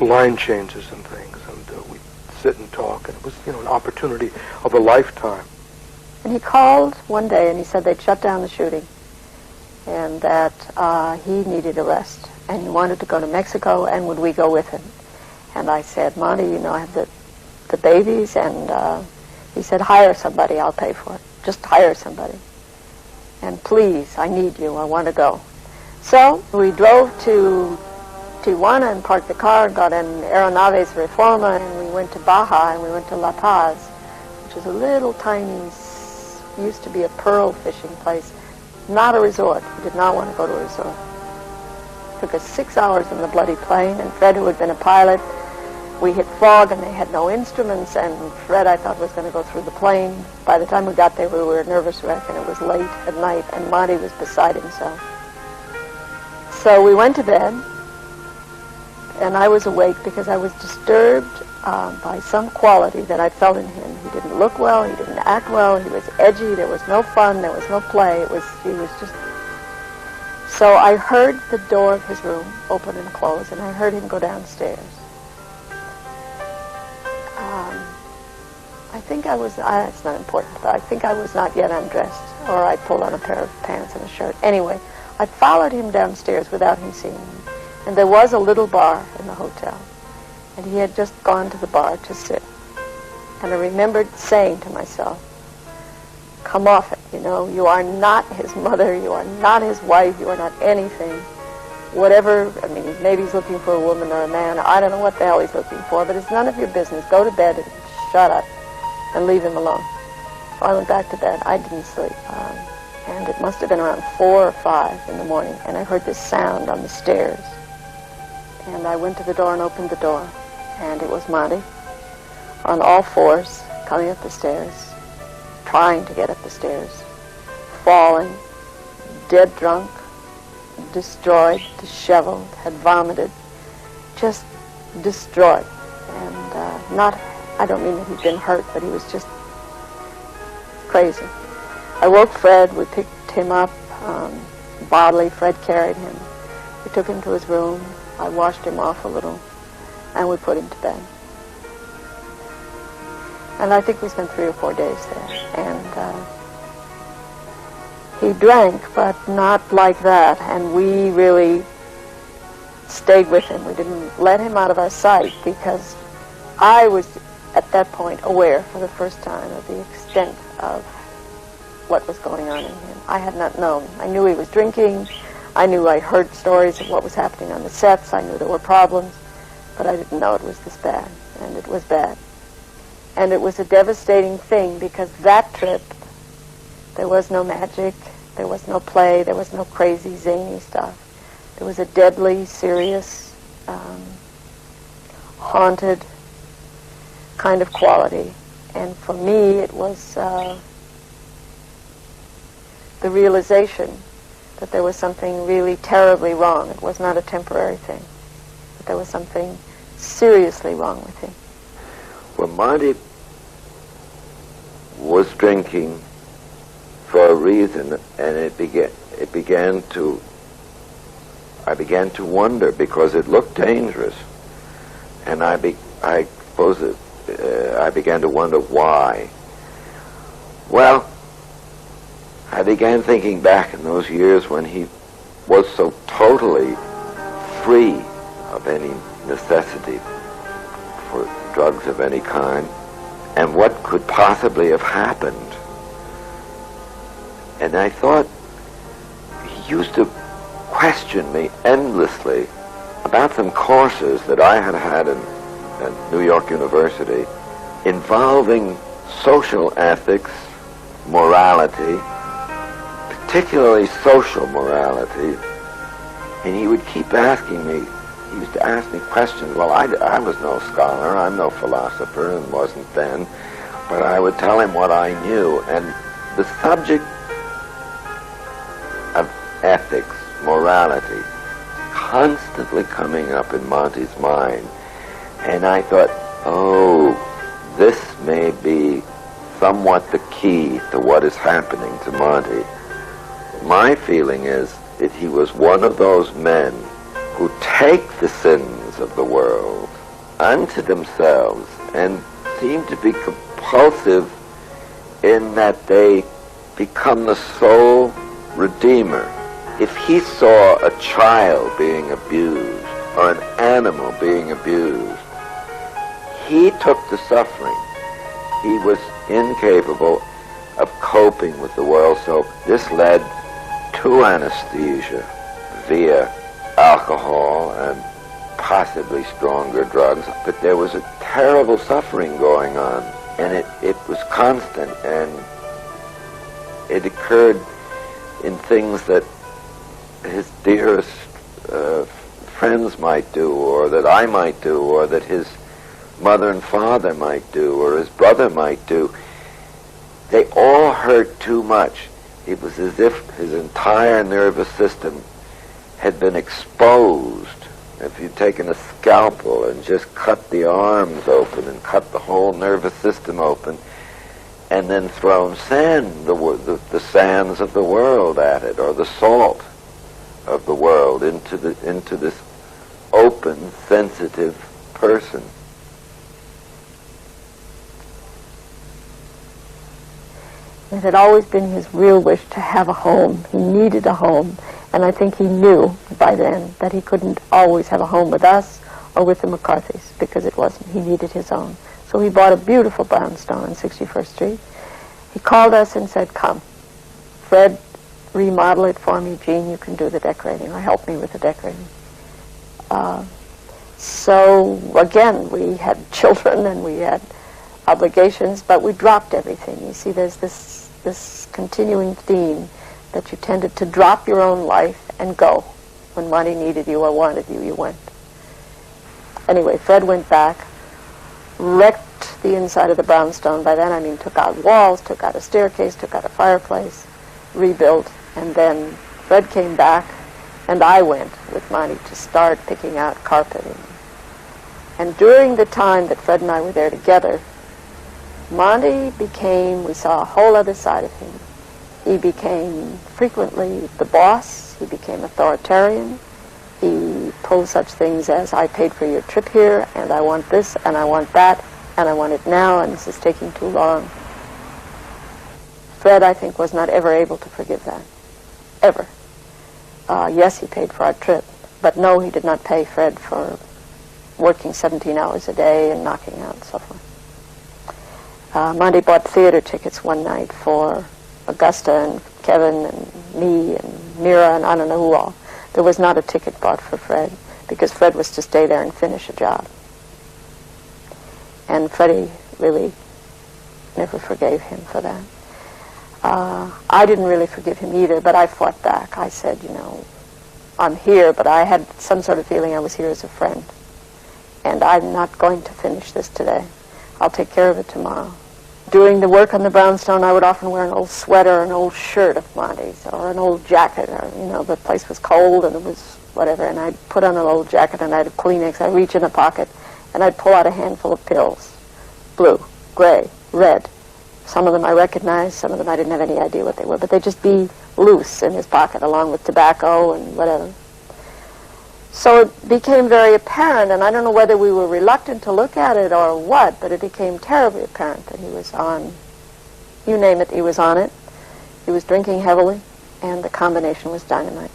[SPEAKER 16] line changes and things, and we'd sit and talk, and it was an opportunity of a lifetime.
[SPEAKER 9] And he called one day and he said they'd shut down the shooting and that he needed a rest and he wanted to go to Mexico, and would we go with him? And I said, Monty, I have the babies, and he said, hire somebody, I'll pay for it. Just hire somebody. And please, I need you, I want to go. So we drove to Tijuana and parked the car and got in Aeronaves Reforma, and we went to Baja and we went to La Paz, which is a little tiny, used to be a pearl fishing place, not a resort. We did not want to go to a resort. It took us 6 hours in the bloody plane, and Fred, who had been a pilot, we hit fog and they had no instruments, and Fred, I thought, was going to go through the plane. By the time we got there, we were a nervous wreck, and it was late at night, and Monty was beside himself. So we went to bed, and I was awake because I was disturbed by some quality that I felt in him. He didn't look well, he didn't act well, he was edgy, there was no fun, there was no play, he was just... So I heard the door of his room open and close, and I heard him go downstairs. I think I was, it's not important, but I think I was not yet undressed, or I pulled on a pair of pants and a shirt. Anyway, I followed him downstairs without him seeing me, and there was a little bar in the hotel, and he had just gone to the bar to sit. And I remembered saying to myself, come off it, you are not his mother, you are not his wife, you are not anything. Whatever, maybe he's looking for a woman or a man, I don't know what the hell he's looking for, but it's none of your business. Go to bed and shut up and leave him alone. So I went back to bed. I didn't sleep. And it must have been around 4 or 5 in the morning, and I heard this sound on the stairs. And I went to the door and opened the door, and it was Monty on all fours, coming up the stairs, trying to get up the stairs, falling, dead drunk, destroyed, disheveled, had vomited, just destroyed. And I don't mean that he'd been hurt, but he was just crazy. I woke Fred, we picked him up bodily, Fred carried him. We took him to his room, I washed him off a little, and we put him to bed. And I think we spent 3 or 4 days there. And he drank, but not like that, and we really stayed with him. We didn't let him out of our sight because I was at that point aware for the first time of the extent of what was going on in him. I had not known. I knew he was drinking. I knew I heard stories of what was happening on the sets. I knew there were problems, but I didn't know it was this bad, and it was bad. And it was a devastating thing because that trip, there was no magic, There was no play. There was no crazy, zany stuff. There was a deadly, serious, haunted kind of quality. And for me, it was the realization that there was something really terribly wrong. It was not a temporary thing. But there was something seriously wrong with him.
[SPEAKER 5] Well, Monty was drinking for a reason, and I began to wonder, because it looked dangerous, and I began to wonder why. Well, I began thinking back in those years when he was so totally free of any necessity for drugs of any kind, and what could possibly have happened. And I thought, he used to question me endlessly about some courses that I had had at New York University involving social ethics, morality, particularly social morality. And he would keep asking me, he used to ask me questions. Well, I was no scholar, I'm no philosopher, and wasn't then, but I would tell him what I knew. And the subject of ethics, morality, constantly coming up in Monty's mind. And I thought, oh, this may be somewhat the key to what is happening to Monty. My feeling is that he was one of those men who take the sins of the world unto themselves and seem to be compulsive in that they become the sole redeemer. If he saw a child being abused or an animal being abused, he took the suffering. He was incapable of coping with the world, so this led to anesthesia via alcohol and possibly stronger drugs. But there was a terrible suffering going on, and it was constant, and it occurred in things that his dearest friends might do, or that I might do, or that his mother and father might do, or his brother might do. They all hurt too much. It was as if his entire nervous system had been exposed. If you'd taken a scalpel and just cut the arms open and cut the whole nervous system open, and then thrown sand, the sands of the world at it, or the salt of the world into this open, sensitive person.
[SPEAKER 9] It had always been his real wish to have a home. He needed a home, and I think he knew by then that he couldn't always have a home with us or with the McCarthys, because it wasn't. He needed his own. So he bought a beautiful brownstone on 61st Street. He called us and said, come, Fred, remodel it for me. Jean, you can do the decorating, or help me with the decorating. So again, we had children and we had obligations, but we dropped everything. You see, there's this continuing theme that you tended to drop your own life and go. When Monty needed you or wanted you, you went. Anyway, Fred went back, wrecked the inside of the brownstone. By then, I mean, took out walls, took out a staircase, took out a fireplace, rebuilt, and then Fred came back, and I went with Monty to start picking out carpeting. And during the time that Fred and I were there together, Monty became, we saw a whole other side of him. He became frequently the boss. He became authoritarian. He pulled such things as, I paid for your trip here, and I want this, and I want that, and I want it now, and this is taking too long. Fred, I think, was not ever able to forgive that. Ever. Yes, he paid for our trip, but no, he did not pay Fred for working 17 hours a day and knocking out and so forth. Monty bought theater tickets one night for Augusta and Kevin and me and Mira and I don't know who all. There was not a ticket bought for Fred, because Fred was to stay there and finish a job. And Freddie really never forgave him for that. I didn't really forgive him either, but I fought back. I said, you know, I'm here, but I had some sort of feeling I was here as a friend. And I'm not going to finish this today. I'll take care of it tomorrow. Doing the work on the brownstone, I would often wear an old sweater, an old shirt of Monty's, or an old jacket, or, you know, the place was cold and it was whatever, and I'd put on an old jacket and I'd have Kleenex. I'd reach in a pocket and I'd pull out a handful of pills. Blue, gray, red. Some of them I recognized, some of them I didn't have any idea what they were, but they'd just be loose in his pocket along with tobacco and whatever. So it became very apparent, and I don't know whether we were reluctant to look at it or what, but it became terribly apparent that he was on, you name it, he was on it. He was drinking heavily, and the combination was dynamite.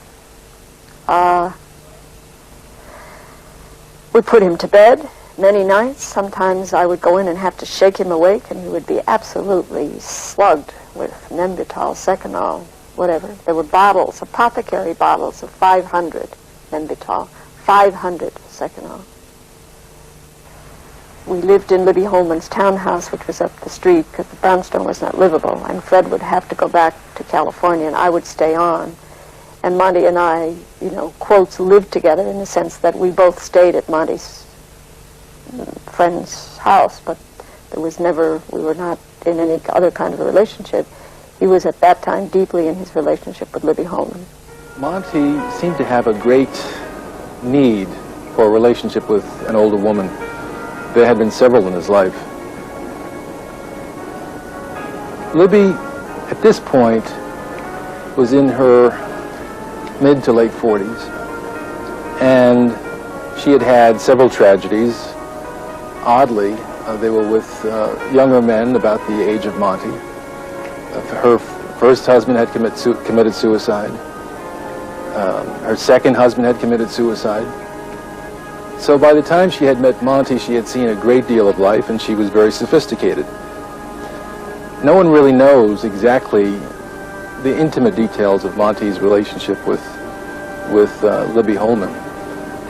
[SPEAKER 9] We put him to bed many nights. Sometimes I would go in and have to shake him awake, and he would be absolutely slugged with Nembutal, Seconal, whatever. There were bottles, apothecary bottles of 500 Nembutal, 500 Seconal. We lived in Libby Holman's townhouse, which was up the street, because the brownstone was not livable, and Fred would have to go back to California, and I would stay on. And Monty and I, you know, quotes, lived together in the sense that we both stayed at Monty's friend's house, but there was never, we were not in any other kind of a relationship. He was at that time deeply in his relationship with Libby Holman.
[SPEAKER 2] Monty seemed to have a great need for a relationship with an older woman. There had been several in his life. Libby, at this point, was in her mid to late 40s, and she had had several tragedies. Oddly, they were with younger men about the age of Monty. Her first husband had committed suicide. Her second husband had committed suicide. So by the time she had met Monty, she had seen a great deal of life, and she was very sophisticated. No one really knows exactly the intimate details of Monty's relationship with Libby Holman.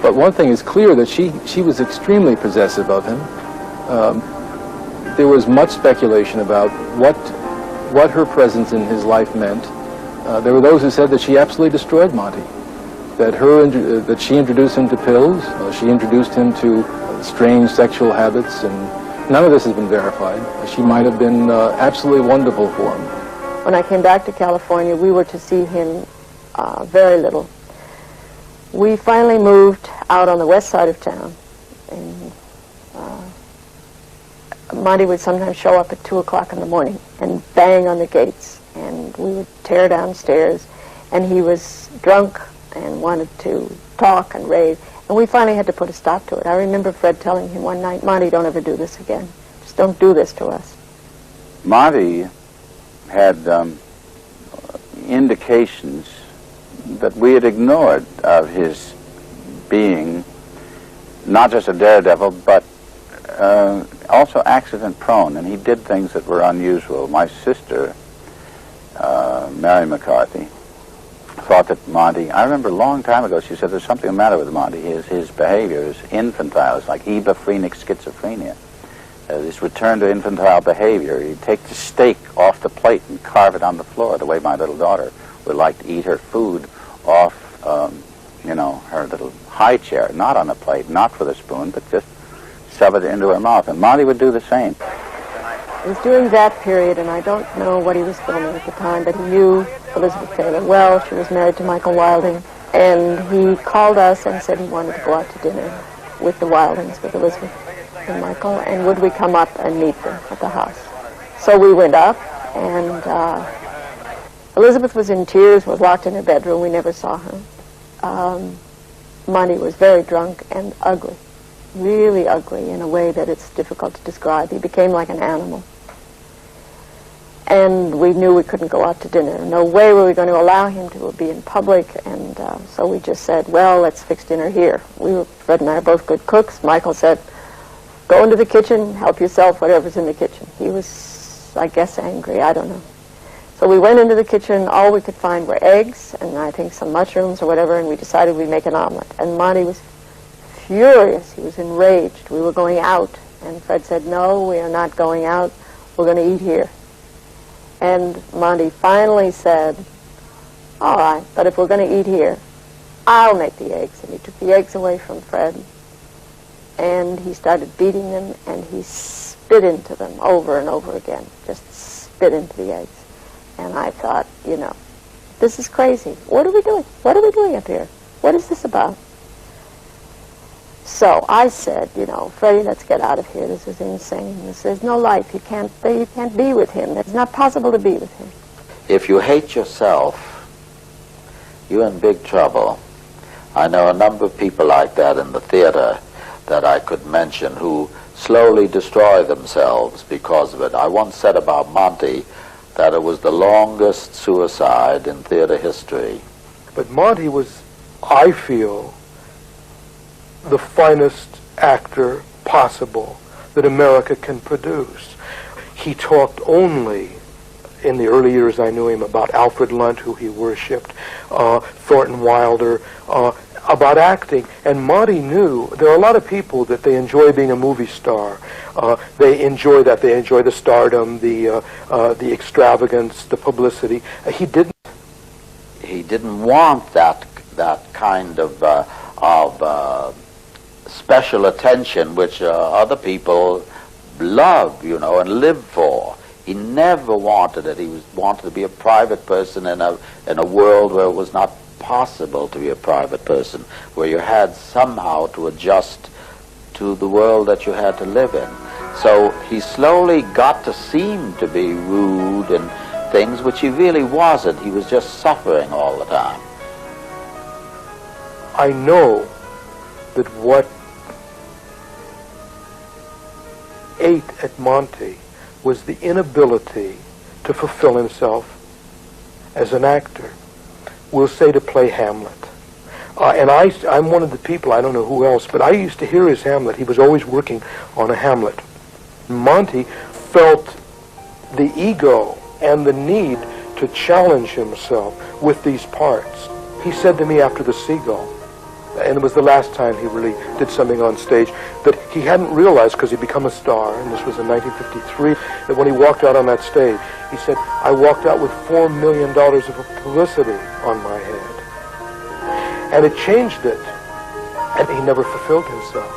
[SPEAKER 2] But one thing is clear, that she was extremely possessive of him. There was much speculation about what her presence in his life meant. There were those who said that she absolutely destroyed Monty, that she introduced him to pills, she introduced him to strange sexual habits, and none of this has been verified. She might have been absolutely wonderful for him.
[SPEAKER 9] When I came back to California, we were to see him very little. We finally moved out on the west side of town, and Monty would sometimes show up at 2 o'clock in the morning and bang on the gates, and we would tear downstairs, and he was drunk and wanted to talk and rave, and we finally had to put a stop to it. I remember Fred telling him one night, "Monty, don't ever do this again. Just don't do this to us."
[SPEAKER 7] Monty had indications that we had ignored of his being not just a daredevil, but also accident-prone, and he did things that were unusual. My sister, Mary McCarthy, thought that Monty, I remember a long time ago, she said there's something the matter with Monty. His behavior is infantile. It's like ebaphrenic schizophrenia. This return to infantile behavior. He'd take the steak off the plate and carve it on the floor, the way my little daughter would like to eat her food off, you know, her little high chair, not on a plate, not with a spoon, but just shove it into her mouth. And Monty would do the same.
[SPEAKER 9] It was during that period, and I don't know what he was filming at the time, but he knew Elizabeth Taylor well. She was married to Michael Wilding, and he called us and said he wanted to go out to dinner with the Wildings, with Elizabeth and Michael, and would we come up and meet them at the house. So we went up, and Elizabeth was in tears, was locked in her bedroom. We never saw her. Monty was very drunk and ugly, really ugly in a way that it's difficult to describe. He became like an animal. And we knew we couldn't go out to dinner. No way were we going to allow him to be in public, and so we just said, well, let's fix dinner here. Fred and I are both good cooks. Michael said, go into the kitchen, help yourself, whatever's in the kitchen. He was, I guess, angry, I don't know. So we went into the kitchen, all we could find were eggs, and I think some mushrooms or whatever, and we decided we'd make an omelet. And Monty was furious, he was enraged. We were going out, and Fred said, no, we are not going out, we're going to eat here. And Monty finally said, all right, but if we're going to eat here, I'll make the eggs. And he took the eggs away from Fred, and he started beating them, and he spit into them over and over again, just spit into the eggs. And I thought, you know, this is crazy. What are we doing? What are we doing up here? What is this about? So I said, you know, Freddie, let's get out of here. This is insane. There's no life. You can't be with him. It's not possible to be with him.
[SPEAKER 6] If you hate yourself, you're in big trouble. I know a number of people like that in the theater that I could mention who slowly destroy themselves because of it. I once said about Monty that it was the longest suicide in theater history.
[SPEAKER 16] But Monty was, I feel, the finest actor possible that America can produce. He talked only, in the early years I knew him, about Alfred Lunt, who he worshipped, Thornton Wilder, about acting. And Monty knew there are a lot of people that they enjoy being a movie star. They enjoy that. They enjoy the stardom, the extravagance, the publicity. He didn't.
[SPEAKER 6] He didn't want that kind of special attention which other people love, you know, and live for. He never wanted it. He wanted to be a private person in a world where it was not possible to be a private person, where you had somehow to adjust to the world that you had to live in. So he slowly got to seem to be rude and things which he really wasn't. He was just suffering all the time.
[SPEAKER 16] I know that what ate at Monty was the inability to fulfill himself as an actor. We'll say to play Hamlet. And I'm one of the people, I don't know who else, but I used to hear his Hamlet. He was always working on a Hamlet. Monty felt the ego and the need to challenge himself with these parts. He said to me after The Seagull, and it was the last time he really did something on stage, that he hadn't realized, because he'd become a star, and this was in 1953, that when he walked out on that stage, he said, I walked out with $4 million of publicity on my head. And it changed it, and he never fulfilled himself.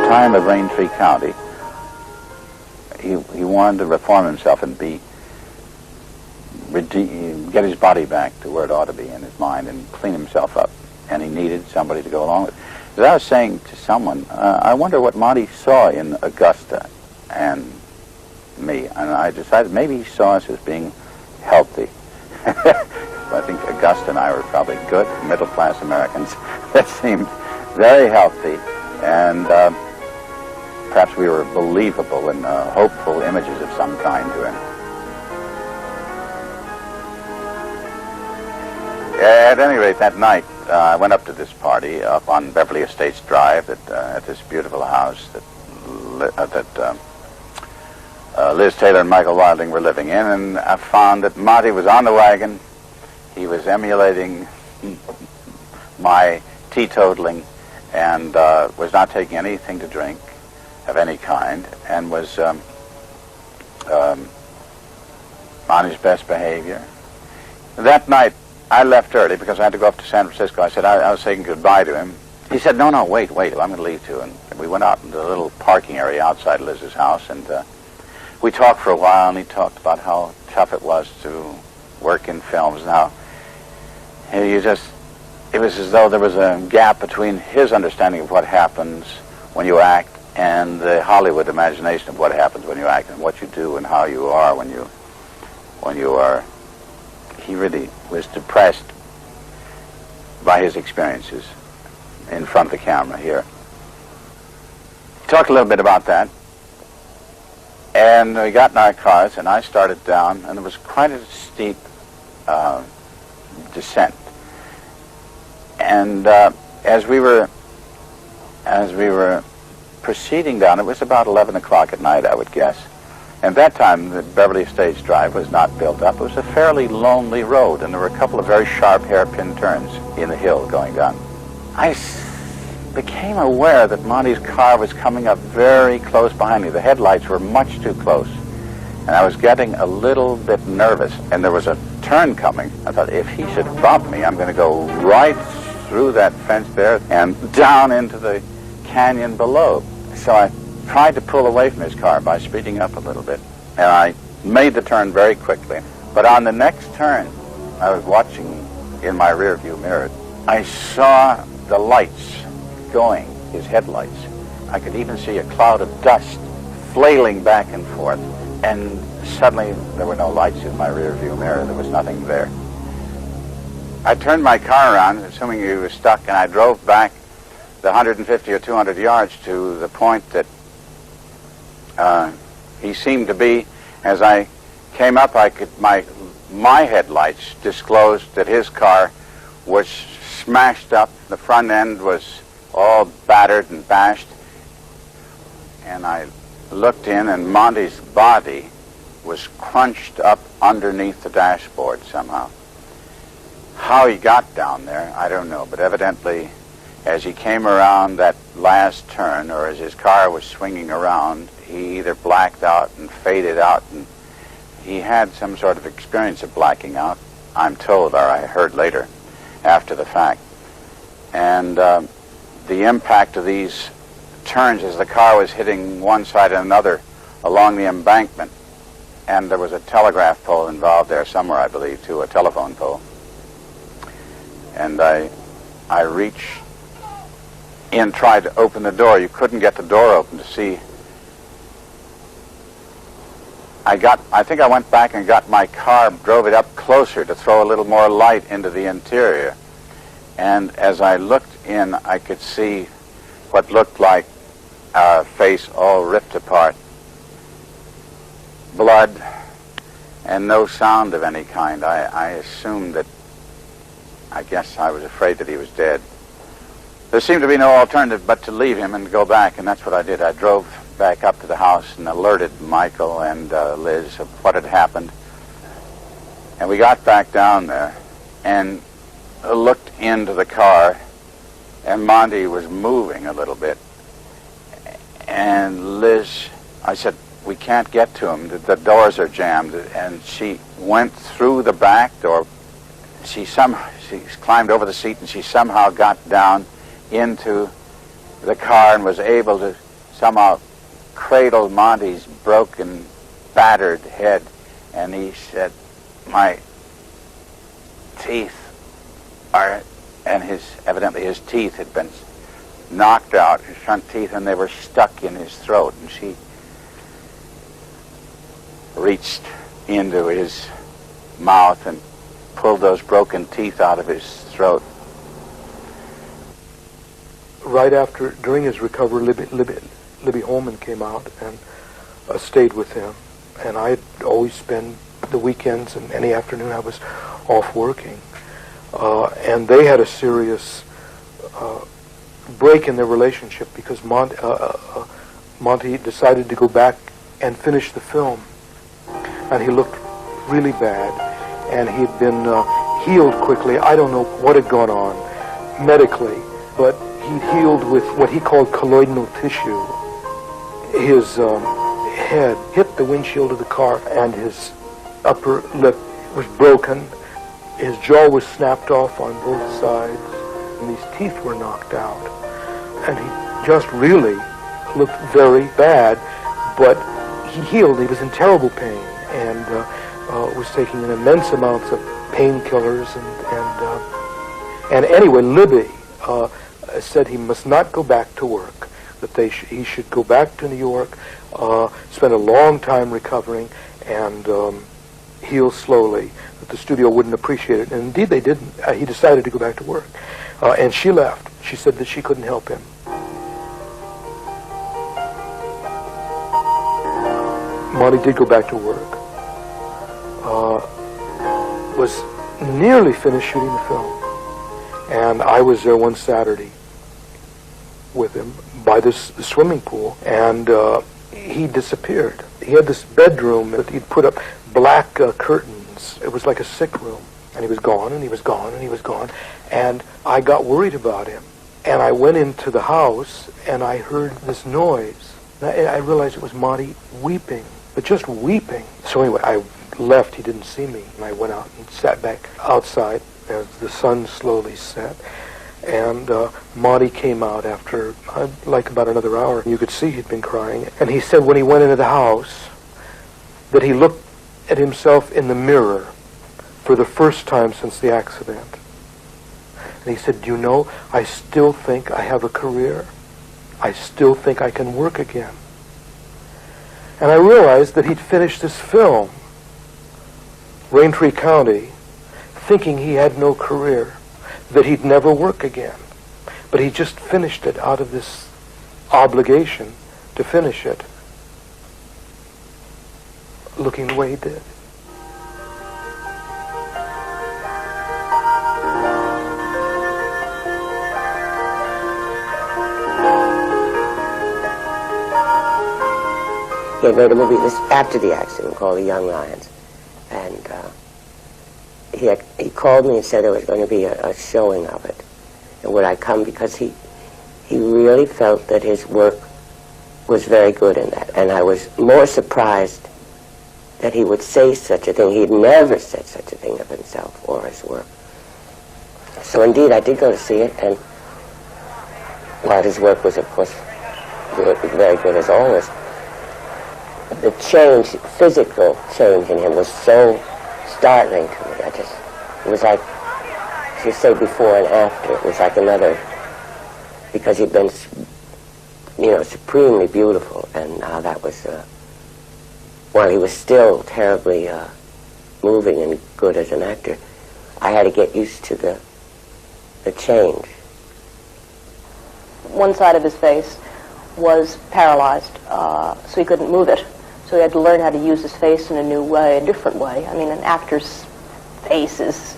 [SPEAKER 7] Time of Raintree County, he wanted to reform himself and get his body back to where it ought to be in his mind and clean himself up, and he needed somebody to go along with. As I was saying to someone, I wonder what Monty saw in Augusta and me, and I decided maybe he saw us as being healthy. I think Augusta and I were probably good middle-class Americans that seemed very healthy, and perhaps we were believable and hopeful images of some kind to him. At any rate, that night, I went up to this party up on Beverly Estates Drive at this beautiful house that Liz Taylor and Michael Wilding were living in, and I found that Monty was on the wagon. He was emulating my teetotaling and was not taking anything to drink of any kind, and was on his best behavior. That night, I left early because I had to go up to San Francisco. I said I was saying goodbye to him. He said, no, wait, I'm going to leave too. And we went out into a little parking area outside Liz's house, and we talked for a while, and he talked about how tough it was to work in films. Now, it was as though there was a gap between his understanding of what happens when you act and the Hollywood imagination of what happens when you act and what you do and how you are when you are. He really was depressed by his experiences in front of the camera here. Talked a little bit about that, and we got in our cars, and I started down, and it was quite a steep descent. And as we were proceeding down, it was about 11 o'clock at night, I would guess. And that time, the Beverly Estates Drive was not built up. It was a fairly lonely road, and there were a couple of very sharp hairpin turns in the hill going down. I became aware that Monty's car was coming up very close behind me. The headlights were much too close, and I was getting a little bit nervous. And there was a turn coming. I thought, if he should bump me, I'm going to go right through that fence there and down into the canyon below. So I tried to pull away from his car by speeding up a little bit, and I made the turn very quickly. But on the next turn, I was watching in my rearview mirror. I saw the lights going, his headlights. I could even see a cloud of dust flailing back and forth, and suddenly there were no lights in my rearview mirror. There was nothing there. I turned my car around, assuming he was stuck, and I drove back the 150 or 200 yards to the point that he seemed to be. As I came up, my headlights disclosed that his car was smashed up. The front end was all battered and bashed. And I looked in, and Monty's body was crunched up underneath the dashboard somehow. How he got down there, I don't know, but evidently as he came around that last turn, or as his car was swinging around, he either blacked out and faded out, and he had some sort of experience of blacking out, I'm told, or I heard later, after the fact. And the impact of these turns as the car was hitting one side and another along the embankment, and there was a telegraph pole involved there somewhere, I believe, too, a telephone pole. And I reached in, tried to open the door. You couldn't get the door open to see. I think I went back and got my car, drove it up closer to throw a little more light into the interior. And as I looked in, I could see what looked like a face all ripped apart. Blood and no sound of any kind. I assumed that, I guess I was afraid that he was dead. There seemed to be no alternative but to leave him and go back, and that's what I did. I drove back up to the house and alerted Michael and Liz of what had happened. And we got back down there and looked into the car, and Monty was moving a little bit. And Liz, I said, we can't get to him. The doors are jammed. And she went through the back door. She climbed over the seat, and she somehow got down into the car and was able to somehow cradle Monty's broken, battered head. And he said, my teeth are, and evidently his teeth had been knocked out, his front teeth, and they were stuck in his throat. And she reached into his mouth and pulled those broken teeth out of his throat.
[SPEAKER 16] Right after, during his recovery, Libby Holman came out and stayed with him. And I'd always spend the weekends and any afternoon I was off working. And they had a serious break in their relationship because Monty decided to go back and finish the film. And he looked really bad. And he'd been healed quickly. I don't know what had gone on medically, but he'd healed with what he called colloidal tissue. His head hit the windshield of the car, and his upper lip was broken. His jaw was snapped off on both sides, and his teeth were knocked out. And he just really looked very bad, but he healed. He was in terrible pain, and was taking an immense amounts of painkillers, and anyway, Libby said he must not go back to work, that he should go back to New York, spend a long time recovering, and heal slowly, that the studio wouldn't appreciate it. And indeed they didn't. He decided to go back to work. And she left. She said that she couldn't help him. Monty did go back to work. Was nearly finished shooting the film. And I was there one Saturday with him by this swimming pool. And he disappeared. He had this bedroom that he'd put up black curtains. It was like a sick room. And he was gone, and he was gone, and he was gone. And I got worried about him. And I went into the house, and I heard this noise. I realized it was Monty weeping, but just weeping. So anyway, I left. He didn't see me. And I went out and sat back outside as the sun slowly set. And Monty came out after, like, about another hour. You could see he'd been crying. And he said when he went into the house that he looked at himself in the mirror for the first time since the accident. And he said, "Do you know, I still think I have a career. I still think I can work again." And I realized that he'd finished this film, Raintree County, thinking he had no career, that he'd never work again. But he just finished it out of this obligation to finish it, looking the way he did.
[SPEAKER 17] He had made a movie after the accident called The Young Lions, and he called me and said there was going to be a showing of it, and would I come, because he really felt that his work was very good in that, and I was more surprised that he would say such a thing. He'd never said such a thing of himself or his work. So indeed, I did go to see it, and while his work was, of course, good, very good as always, the change, physical change in him was so startling to me. It was like, as you say, before and after. It was like another, because he'd been, supremely beautiful, and now that was, while he was still terribly moving and good as an actor, I had to get used to the change.
[SPEAKER 3] One side of his face was paralyzed, so he couldn't move it. So he had to learn how to use his face in a new way, a different way. I mean, an actor's face is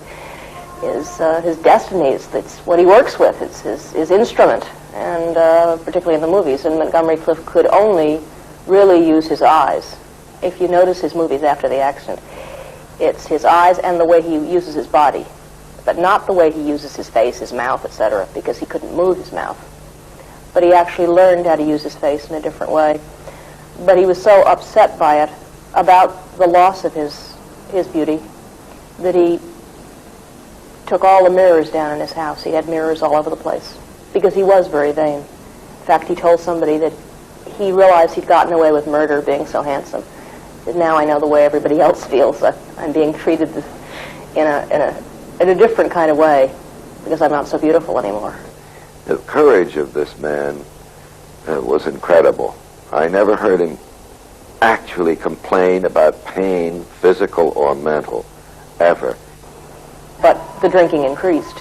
[SPEAKER 3] his destiny. It's what he works with. It's his instrument, and particularly in the movies. And Montgomery Clift could only really use his eyes. If you notice his movies after the accident, it's his eyes and the way he uses his body, but not the way he uses his face, his mouth, etc., because he couldn't move his mouth. But he actually learned how to use his face in a different way. But he was so upset by it, about the loss of his beauty, that he took all the mirrors down in his house. He had mirrors all over the place, because he was very vain. In fact, he told somebody that he realized he'd gotten away with murder being so handsome. That now I know the way everybody else feels. I'm being treated in a different kind of way, because I'm not so beautiful anymore.
[SPEAKER 5] The courage of this man was incredible. I never heard him actually complain about pain, physical or mental, ever.
[SPEAKER 3] But the drinking increased.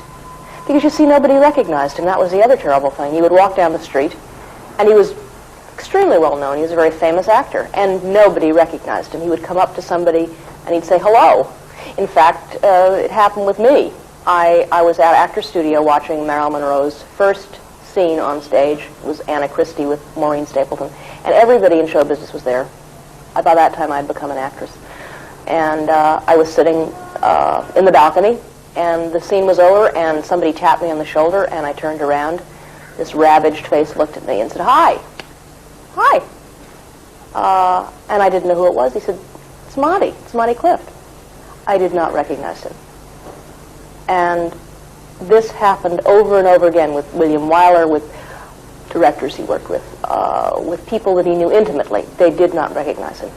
[SPEAKER 3] Because, you see, nobody recognized him. That was the other terrible thing. He would walk down the street, and he was extremely well known. He was a very famous actor, and nobody recognized him. He would come up to somebody, and he'd say, "Hello." In fact, it happened with me. I was at Actor Studio watching Marilyn Monroe's first scene on stage. It was Anna Christie with Maureen Stapleton, and everybody in show business was there. By that time, I'd become an actress. And I was sitting in the balcony, and the scene was over, and somebody tapped me on the shoulder, and I turned around. This ravaged face looked at me and said, "Hi." "Hi." And I didn't know who it was. He said, "It's Monty. It's Monty Clift." I did not recognize him. And this happened over and over again with William Wyler, with directors he worked with people that he knew intimately. They did not recognize him.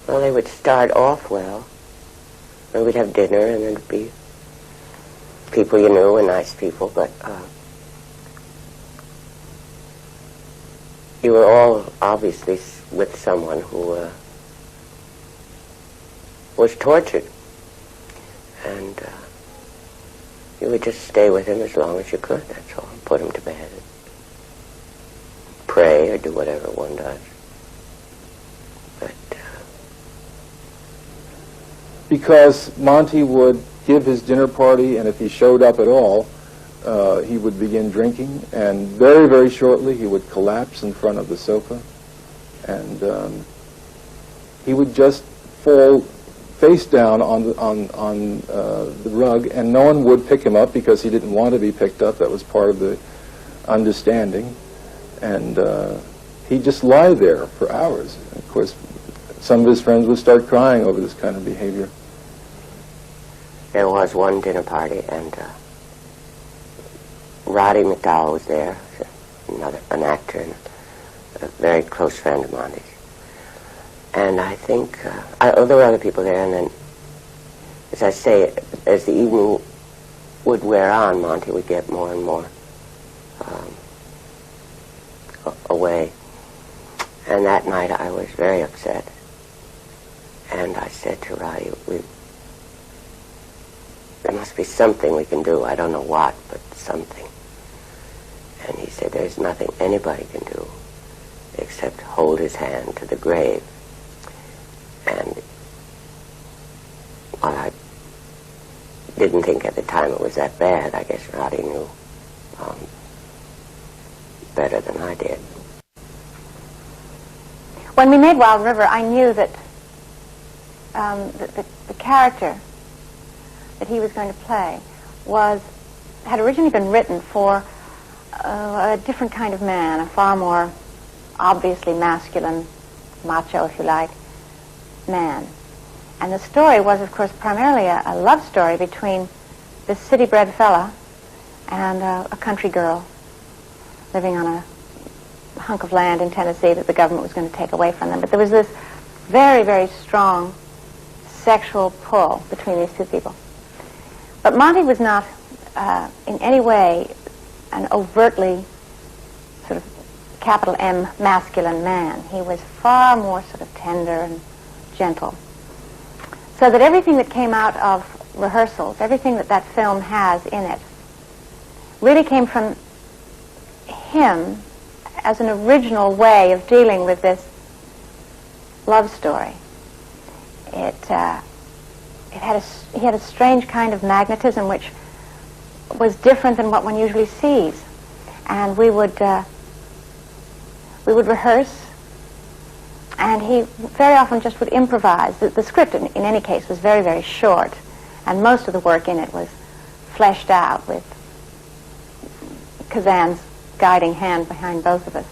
[SPEAKER 17] Well, they would start off well. And we'd have dinner, and there'd be people you knew and nice people, but you were all obviously with someone who was tortured. And you would just stay with him as long as you could, that's all. Put him to bed. Pray or do whatever one does. But
[SPEAKER 2] because Monty would give his dinner party, and if he showed up at all, he would begin drinking, and very, very shortly he would collapse in front of the sofa, and he would just fall face down on the rug, and no one would pick him up because he didn't want to be picked up. That was part of the understanding, and he'd just lie there for hours. And of course, some of his friends would start crying over this kind of behavior.
[SPEAKER 17] There was one dinner party, and Roddy McDowell was there, an actor and a very close friend of Monty's. And I think, there were other people there, and then, as I say, as the evening would wear on, Monty would get more and more away. And that night I was very upset. And I said to Roddy, there must be something we can do. I don't know what, but something. And he said, there's nothing anybody can do except hold his hand to the grave. And while I didn't think at the time it was that bad, I guess Roddy knew better than I did.
[SPEAKER 1] When we made Wild River, I knew that the character that he was going to play had originally been written for a different kind of man, a far more obviously masculine, macho, if you like, man. And the story was, of course, primarily a love story between this city-bred fella and a country girl living on a hunk of land in Tennessee that the government was going to take away from them. But there was this very, very strong sexual pull between these two people. But Monty was not in any way an overtly sort of capital M masculine man. He was far more sort of tender and gentle. So that everything that came out of rehearsals, everything that film has in it, really came from him as an original way of dealing with this love story. He had a strange kind of magnetism which was different than what one usually sees. And we would rehearse, and he very often just would improvise. The script, in any case, was very, very short, and most of the work in it was fleshed out with Kazan's guiding hand behind both of us.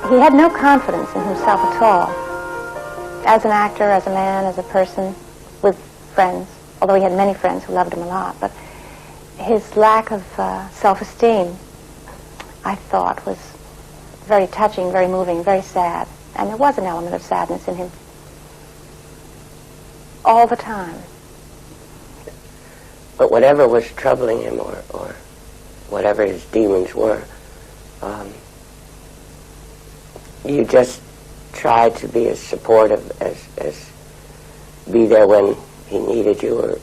[SPEAKER 1] He had no confidence in himself at all, as an actor, as a man, as a person, with friends, although he had many friends who loved him a lot. But his lack of self-esteem, I thought, was very touching, very moving, very sad. And there was an element of sadness in him all the time.
[SPEAKER 17] But whatever was troubling him, or whatever his demons were, you just tried to be as supportive as be there when he needed you, or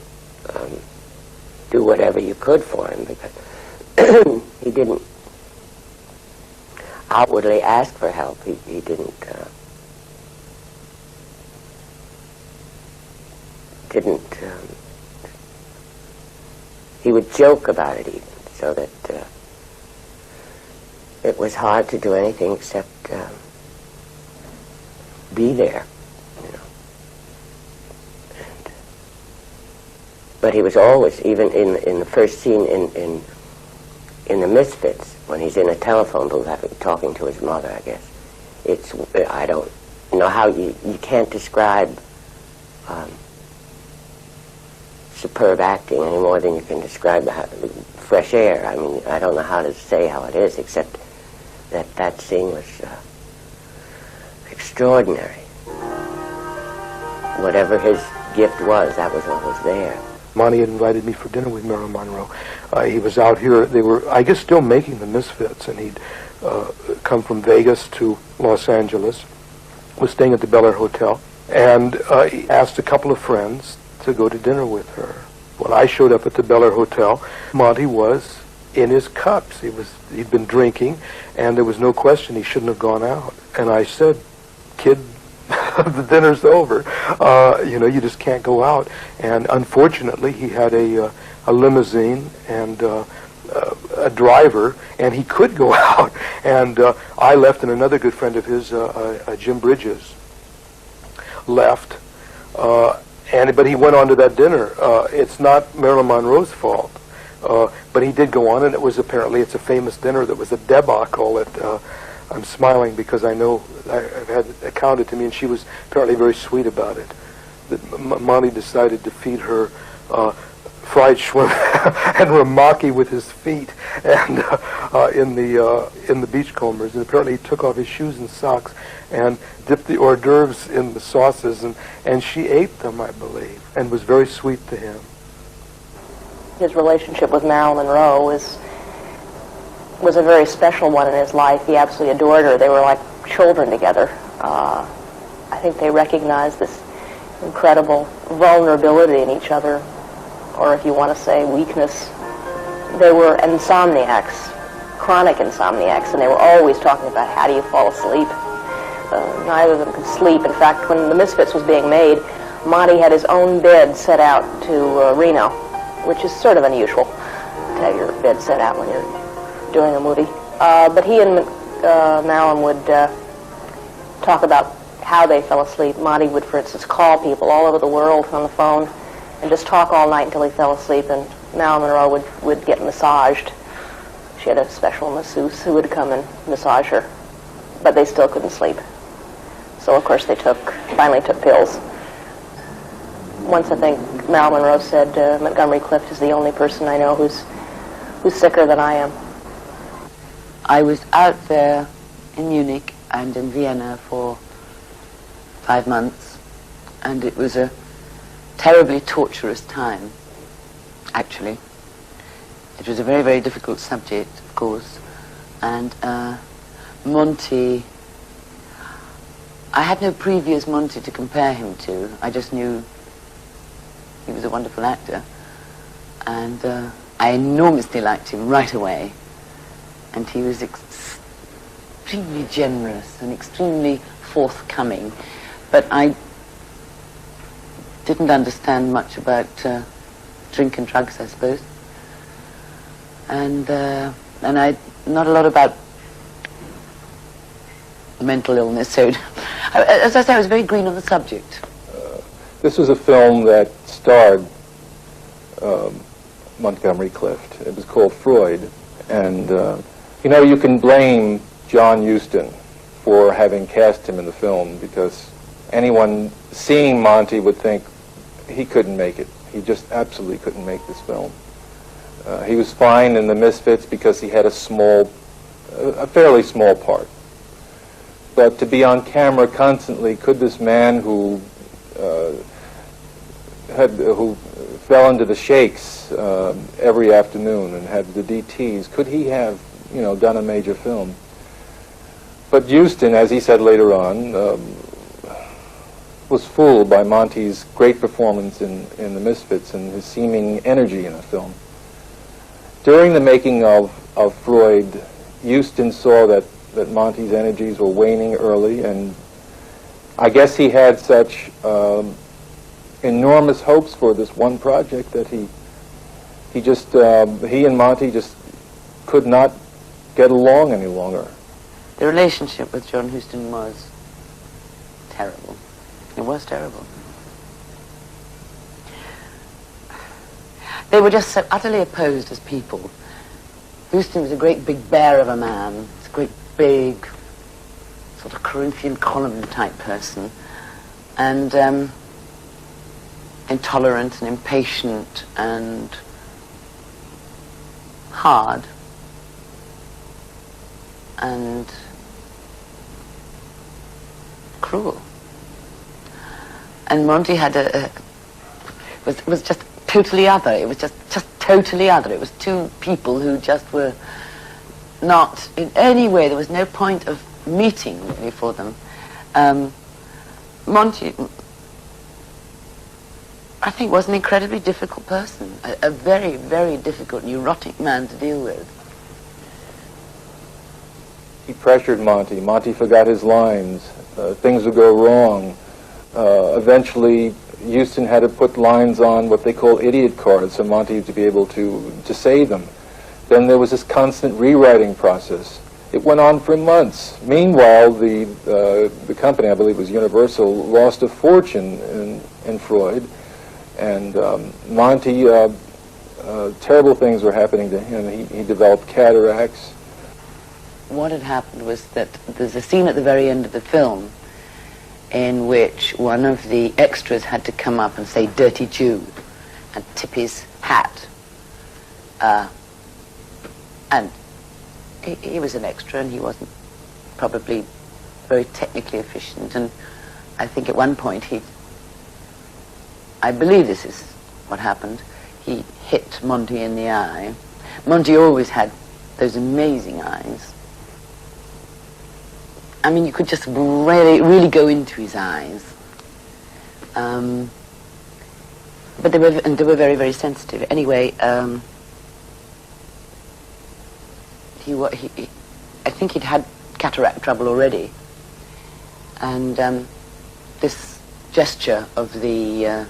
[SPEAKER 17] do whatever you could for him, because he didn't outwardly ask for help. He didn't he would joke about it even, so that it was hard to do anything except be there, you know. But he was always, even in the first scene in the Misfits, when he's in a telephone booth talking to his mother, I guess. I don't know how you can't describe superb acting any more than you can describe fresh air. I mean, I don't know how to say how it is, except that scene was extraordinary. Whatever his gift was, that was always there.
[SPEAKER 16] Monty had invited me for dinner with Marilyn Monroe. He was out here. They were, I guess, still making the Misfits, and he'd come from Vegas to Los Angeles, was staying at the Bel Air Hotel, and he asked a couple of friends to go to dinner with her. When I showed up at the Bel Air Hotel, Monty was in his cups. He'd been drinking, and there was no question he shouldn't have gone out. And I said, "Kid, the dinner's over. You know, you just can't go out. And unfortunately, he had a limousine and a driver, and he could go out. And I left, and another good friend of his, Jim Bridges, left. But he went on to that dinner. It's not Marilyn Monroe's fault, but he did go on, and it's a famous dinner that was a debacle at. I'm smiling because I know I've had it accounted to me, and she was apparently very sweet about it. That Monty decided to feed her fried shrimp and ramaki with his feet, and in the beachcombers. And apparently he took off his shoes and socks and dipped the hors d'oeuvres in the sauces, and she ate them, I believe, and was very sweet to him.
[SPEAKER 3] His relationship with Marilyn Monroe was a very special one in his life. He absolutely adored her. They were like children together. I think they recognized this incredible vulnerability in each other, or if you want to say weakness. They were insomniacs, chronic insomniacs, and they were always talking about how do you fall asleep. Neither of them could sleep. In fact, when The Misfits was being made, Monty had his own bed set out to Reno, which is sort of unusual to have your bed set out when you're doing a movie. But he and Marilyn would talk about how they fell asleep. Monty would, for instance, call people all over the world on the phone and just talk all night until he fell asleep, and Marilyn Monroe would get massaged. She had a special masseuse who would come and massage her, but they still couldn't sleep. So, of course, they finally took pills. Once, I think, Marilyn Monroe said, Montgomery Clift is the only person I know who's sicker than I am.
[SPEAKER 8] I was out there in Munich and in Vienna for 5 months, and it was a terribly torturous time, actually. It was a very, very difficult subject, of course, and Monty, I had no previous Monty to compare him to. I just knew he was a wonderful actor, and I enormously liked him right away. And he was extremely generous and extremely forthcoming. But I didn't understand much about drink and drugs, I suppose. And I not a lot about mental illness. So, as I say, I was very green on the subject.
[SPEAKER 2] This was a film that starred Montgomery Clift. It was called Freud. And you know, you can blame John Huston for having cast him in the film, because anyone seeing Monty would think he couldn't make it. He just absolutely couldn't make this film. He was fine in The Misfits because he had a fairly small part. But to be on camera constantly, could this man who fell into the shakes every afternoon and had the DTs, could he have, you know, done a major film? But Huston, as he said later on, was fooled by Monty's great performance in The Misfits and his seeming energy in the film. During the making of Freud, Huston saw that Monty's energies were waning early, and I guess he had such enormous hopes for this one project that he and Monty just could not get along any longer.
[SPEAKER 8] The relationship with John Huston was terrible. It was terrible. They were just so utterly opposed as people. Huston was a great big bear of a man. He's a great big sort of Corinthian column type person, and intolerant and impatient and hard and cruel. And Monty had was just totally other. It was just totally other. It was two people who just were not in any way, there was no point of meeting really for them. Monty, I think, was an incredibly difficult person, a very, very difficult, neurotic man to deal with.
[SPEAKER 2] He pressured Monty. Monty forgot his lines. Things would go wrong. Eventually, Huston had to put lines on what they call idiot cards for Monty to be able to say them. Then there was this constant rewriting process. It went on for months. Meanwhile, the company, I believe it was Universal, lost a fortune in Freud, and Monty, terrible things were happening to him. He developed cataracts.
[SPEAKER 8] What had happened was that there's a scene at the very end of the film in which one of the extras had to come up and say "dirty Jew" and tip his hat. And he was an extra, and he wasn't probably very technically efficient. And I think at one point I believe this is what happened, he hit Monty in the eye. Monty always had those amazing eyes. I mean, you could just really go into his eyes. But they were very, very sensitive. Anyway, I think he'd had cataract trouble already. And this gesture of the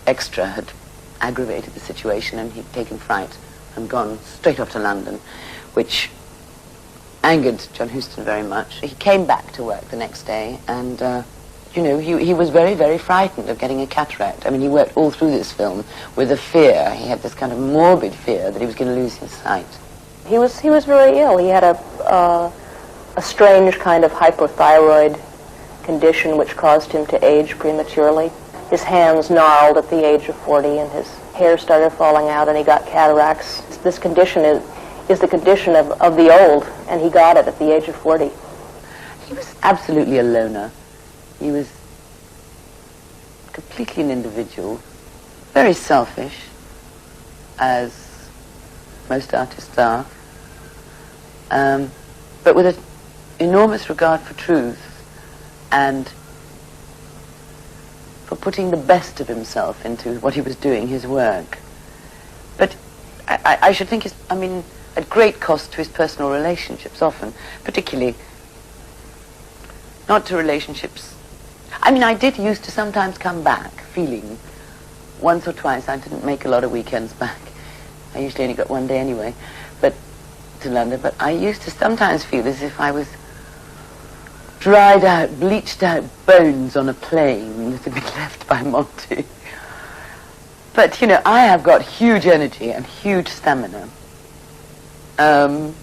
[SPEAKER 8] extra had aggravated the situation, and he'd taken fright and gone straight off to London, which angered John Huston very much. He came back to work the next day, and you know, he was very, very frightened of getting a cataract. I mean, he worked all through this film with a fear. He had this kind of morbid fear that he was going to lose his sight.
[SPEAKER 3] He was very ill. He had a strange kind of hypothyroid condition which caused him to age prematurely. His hands gnarled at the age of 40, and his hair started falling out, and he got cataracts. This condition is the condition of the old, and he got it at the age of 40.
[SPEAKER 8] He was absolutely a loner. He was completely an individual, very selfish, as most artists are, but with an enormous regard for truth and for putting the best of himself into what he was doing, his work. But I should think, at great cost to his personal relationships often, particularly not to relationships. I mean, I did used to sometimes come back feeling, once or twice, I didn't make a lot of weekends back. I usually only got one day anyway, but to London. But I used to sometimes feel as if I was dried out, bleached out bones on a plane that had been left by Monty. But, you know, I have got huge energy and huge stamina. But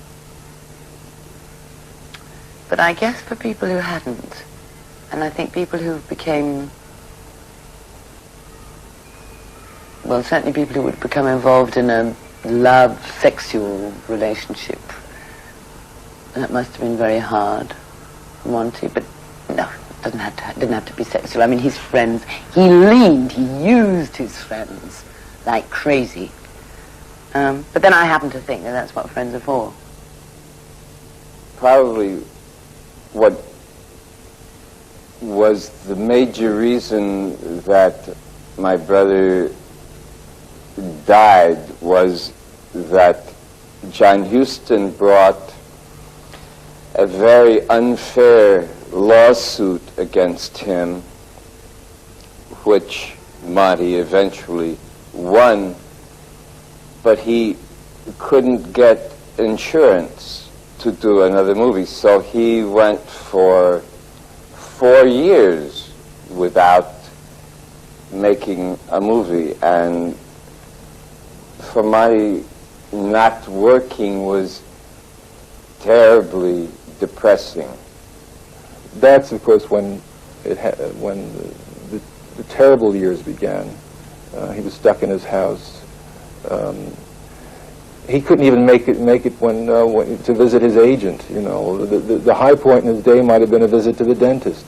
[SPEAKER 8] I guess for people who hadn't, and I think people who became, well, certainly people who would become involved in a love, sexual relationship, that must have been very hard for Monty. But no, it didn't have to be sexual. I mean, his friends, he used his friends like crazy. But then I happen to think that that's what friends are for.
[SPEAKER 4] Probably what was the major reason that my brother died was that John Huston brought a very unfair lawsuit against him, which Monty eventually won, but he couldn't get insurance to do another movie, so he went for 4 years without making a movie. And for Monty, not working was terribly depressing.
[SPEAKER 2] That's, of course, when the terrible years began. He was stuck in his house. He couldn't even make it when to visit his agent. You know, the high point in his day might have been a visit to the dentist.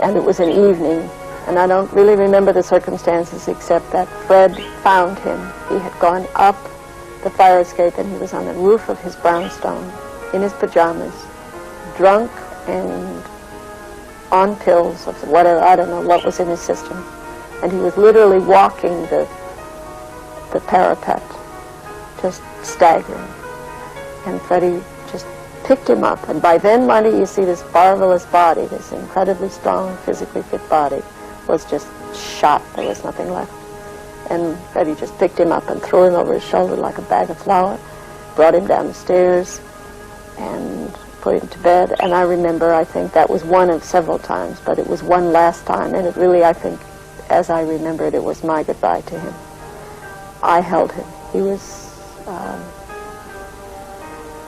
[SPEAKER 9] And it was an evening, and I don't really remember the circumstances except that Fred found him. He had gone up the fire escape, and he was on the roof of his brownstone in his pajamas, drunk and on pills or whatever. I don't know what was in his system. And he was literally walking the parapet, just staggering. And Freddie just picked him up. And by then, Monty, you see this marvelous body, this incredibly strong, physically fit body, was just shot. There was nothing left. And Freddie just picked him up and threw him over his shoulder like a bag of flour, brought him down the stairs, and put him to bed. And I remember, I think that was one of several times, but it was one last time, and it really, I think, as I remembered, it was my goodbye to him. I held him. He was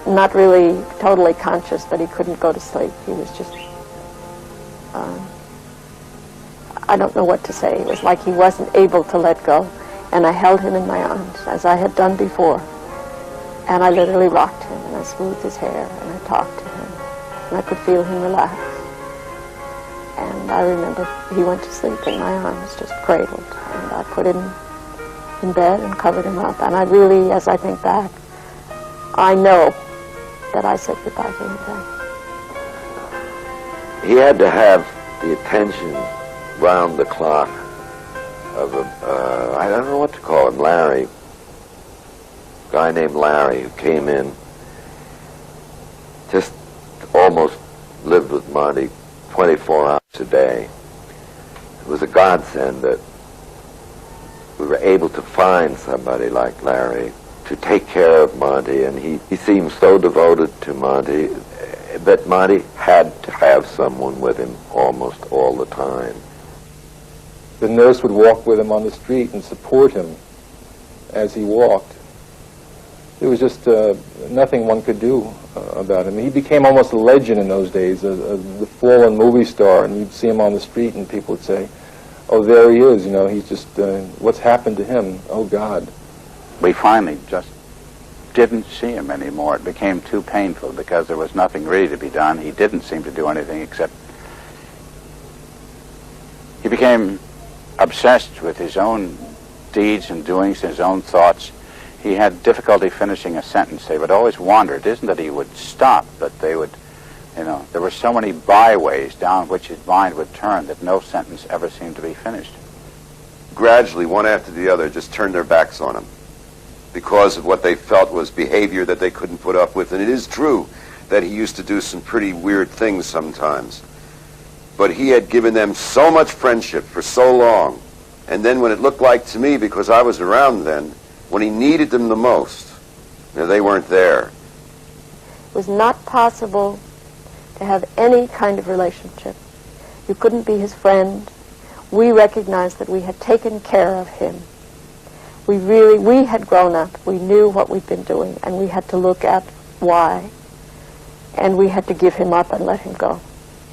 [SPEAKER 9] not really totally conscious, but he couldn't go to sleep. He was just, I don't know what to say. It was like he wasn't able to let go. And I held him in my arms, as I had done before. And I literally rocked him, and I smoothed his hair, and I talked to him. And I could feel him relax. And I remember he went to sleep in my arms, just cradled. And I put him in bed and covered him up. And I really, as I think back, I know that I said goodbye to him then.
[SPEAKER 5] He had to have the attention round the clock of I don't know what to call him, Larry. A guy named Larry who came in, just almost lived with Monty 24 hours a day. It was a godsend that we were able to find somebody like Larry to take care of Monty, and he seemed so devoted to Monty that Monty had to have someone with him almost all the time.
[SPEAKER 2] The nurse would walk with him on the street and support him as he walked. There was just nothing one could do about him. He became almost a legend in those days, the fallen movie star, and you'd see him on the street and people would say, oh, there he is, you know, he's just, what's happened to him? Oh, God.
[SPEAKER 7] We finally just didn't see him anymore. It became too painful because there was nothing really to be done. He didn't seem to do anything except he became obsessed with his own deeds and doings, his own thoughts. He had difficulty finishing a sentence. They would always wander. It isn't that he would stop, but they would, you know, there were so many byways down which his mind would turn that no sentence ever seemed to be finished.
[SPEAKER 13] Gradually, one after the other, just turned their backs on him because of what they felt was behavior that they couldn't put up with. And it is true that he used to do some pretty weird things sometimes. But he had given them so much friendship for so long. And then when it looked like to me, because I was around then, when he needed them the most, you know, they weren't there.
[SPEAKER 9] It was not possible to have any kind of relationship. You couldn't be his friend. We recognized that we had taken care of him. We had grown up. We knew what we'd been doing, and we had to look at why. And we had to give him up and let him go.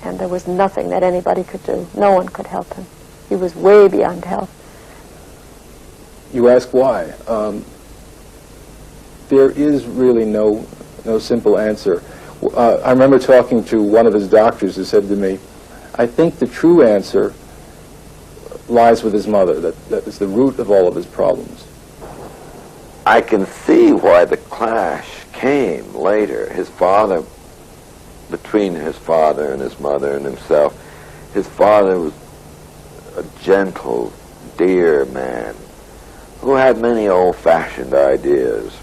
[SPEAKER 9] And there was nothing that anybody could do. No one could help him. He was way beyond help.
[SPEAKER 2] You ask why. There is really no simple answer. I remember talking to one of his doctors who said to me, I think the true answer lies with his mother, that is the root of all of his problems.
[SPEAKER 5] I can see why the clash came later. His father, between his father and his mother and himself, his father was a gentle, dear man who had many old-fashioned ideas,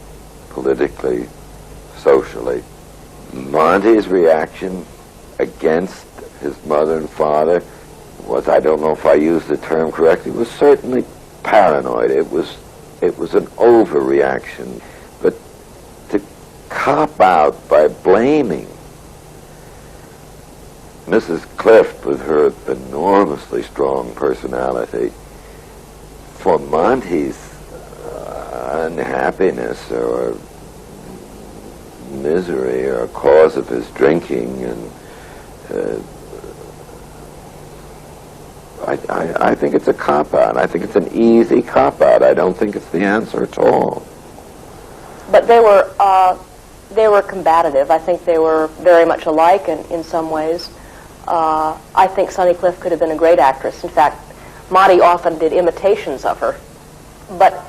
[SPEAKER 5] politically, socially. Monty's reaction against his mother and father was, I don't know if I used the term correctly, was certainly paranoid. It was an overreaction. But to cop out by blaming Mrs. Clift, with her enormously strong personality, for Monty's unhappiness or misery or cause of his drinking, and I think it's a cop-out. I think it's an easy cop-out. I don't think it's the answer at all.
[SPEAKER 3] But they were combative. I think they were very much alike in some ways. I think Sonny Clift could have been a great actress. In fact, Monty often did imitations of her. But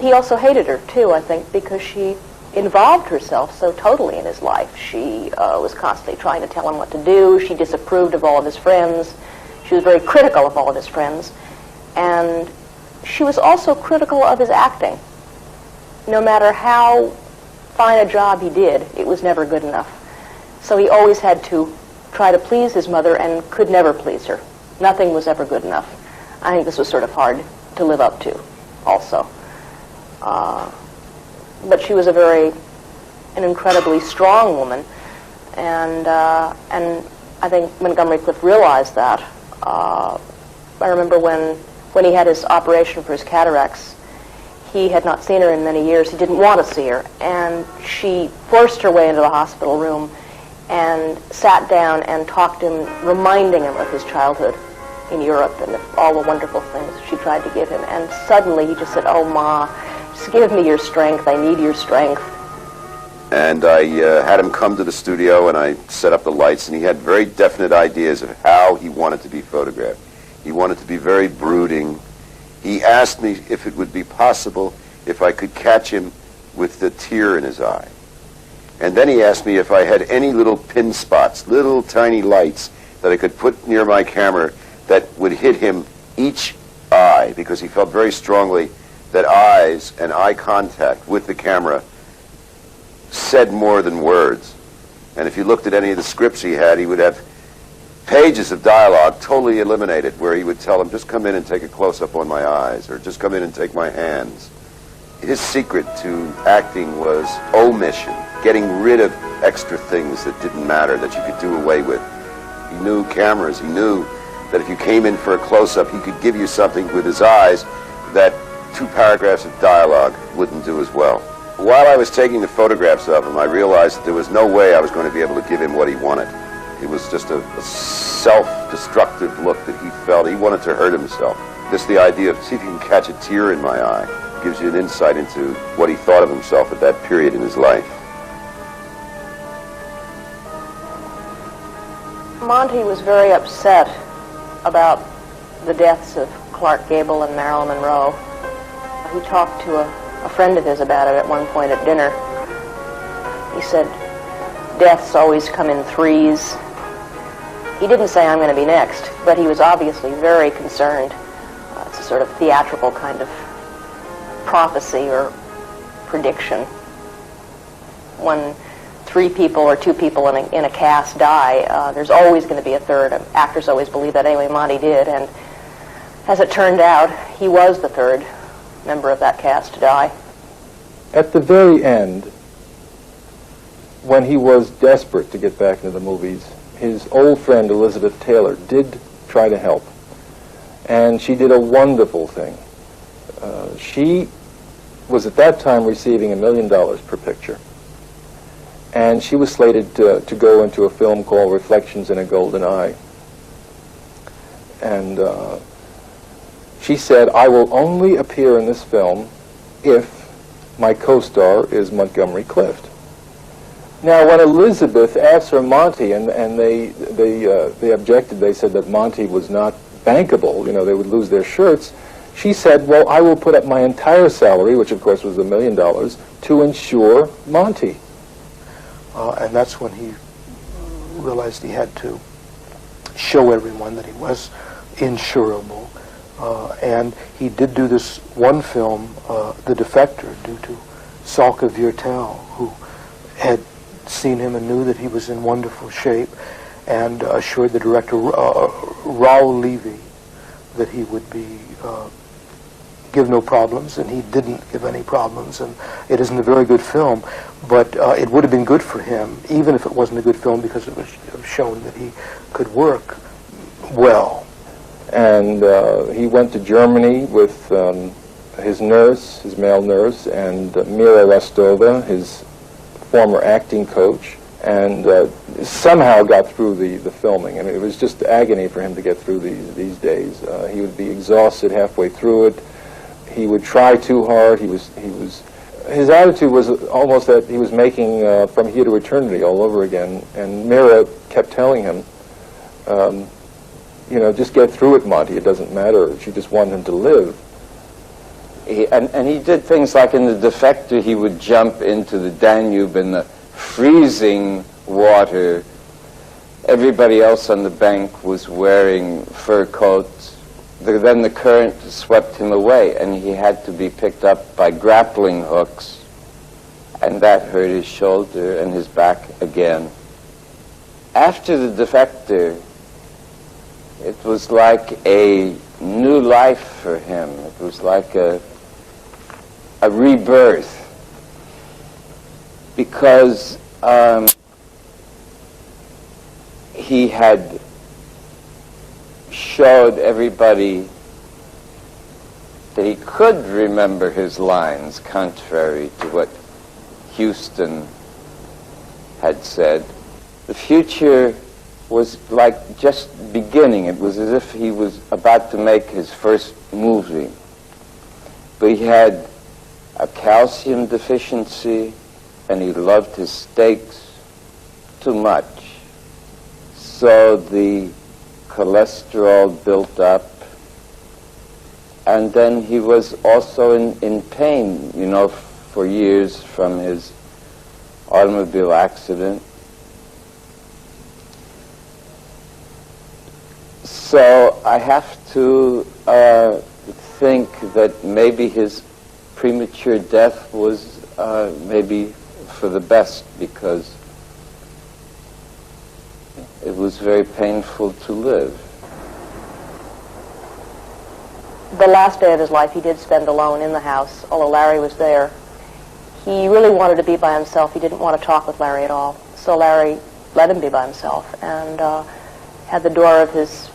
[SPEAKER 3] he also hated her, too, I think, because she involved herself so totally in his life. She was constantly trying to tell him what to do. She disapproved of all of his friends. She was very critical of all of his friends. And she was also critical of his acting. No matter how fine a job he did, it was never good enough. So he always had to try to please his mother and could never please her. Nothing was ever good enough. I think this was sort of hard to live up to also. But she was an incredibly strong woman, and I think Montgomery Clift realized that. I remember when he had his operation for his cataracts, he had not seen her in many years. He didn't want to see her, and she forced her way into the hospital room and sat down and talked to him, reminding him of his childhood in Europe and of all the wonderful things she tried to give him. And suddenly he just said, "Oh, Ma, just give me your strength. I need your strength."
[SPEAKER 13] And I had him come to the studio, and I set up the lights, and he had very definite ideas of how he wanted to be photographed. He wanted to be very brooding. He asked me if it would be possible if I could catch him with the tear in his eye. And then he asked me if I had any little pin spots, little tiny lights that I could put near my camera that would hit him each eye, because he felt very strongly that eyes and eye contact with the camera said more than words. And if you looked at any of the scripts he would have pages of dialogue totally eliminated, where he would tell him, just come in and take a close-up on my eyes, or just come in and take my hands. His secret to acting was omission, getting rid of extra things that didn't matter, that you could do away with. He knew cameras. He knew that if you came in for a close-up, he could give you something with his eyes that 2 paragraphs of dialogue wouldn't do as well. While I was taking the photographs of him, I realized that there was no way I was going to be able to give him what he wanted. It was just a self-destructive look that he felt. He wanted to hurt himself. Just the idea of, see if you can catch a tear in my eye, gives you an insight into what he thought of himself at that period in his life.
[SPEAKER 3] Monty was very upset about the deaths of Clark Gable and Marilyn Monroe. He talked to a friend of his about it at one point at dinner. He said, deaths always come in threes. He didn't say, I'm going to be next, but he was obviously very concerned. It's a sort of theatrical kind of prophecy or prediction. When 3 people or 2 people in a cast die, there's always going to be a third. Actors always believe that. Anyway, Monty did, and as it turned out, he was the 3rd member of that cast to die.
[SPEAKER 2] At the very end, when he was desperate to get back into the movies, his old friend Elizabeth Taylor did try to help, and she did a wonderful thing. She was at that time receiving $1 million per picture, and she was slated to go into a film called Reflections in a Golden Eye. And she said, I will only appear in this film if my co-star is Montgomery Clift. Now, when Elizabeth asked for Monty, and they objected, they said that Monty was not bankable, you know, they would lose their shirts, she said, well, I will put up my entire salary, which of course was $1 million, to insure Monty.
[SPEAKER 16] And that's when he realized he had to show everyone that he was insurable. And he did do this one film, The Defector, due to Salka Viertel, who had seen him and knew that he was in wonderful shape, and assured the director, Raoul Levy, that he would be give no problems, and he didn't give any problems, and it isn't a very good film, but it would have been good for him, even if it wasn't a good film, because it was shown that he could work well.
[SPEAKER 2] And he went to Germany with his nurse, his male nurse, and Mira Rostova, his former acting coach, and somehow got through the filming. I mean, it was just agony for him to get through these days. He would be exhausted halfway through it. He would try too hard. His attitude was almost that he was making From Here to Eternity all over again. And Mira kept telling him, you know, just get through it, Monty. It doesn't matter. She just wanted him to live.
[SPEAKER 4] And he did things like in The Defector, he would jump into the Danube in the freezing water. Everybody else on the bank was wearing fur coats. Then the current swept him away, and he had to be picked up by grappling hooks, and that hurt his shoulder and his back again. after The Defector, it was like a new life for him. It was like a rebirth, because he had showed everybody that he could remember his lines, contrary to what Houston had said. The future was like just beginning. It was as if he was about to make his first movie. But he had a calcium deficiency, and he loved his steaks too much. So the cholesterol built up, and then he was also in pain, you know, for years from his automobile accident. So I have to think that maybe his premature death was maybe for the best, because it was very painful to live.
[SPEAKER 3] The last day of his life he did spend alone in the house, although Larry was there. He really wanted to be by himself. He didn't want to talk with Larry at all. So Larry let him be by himself, and had the door of his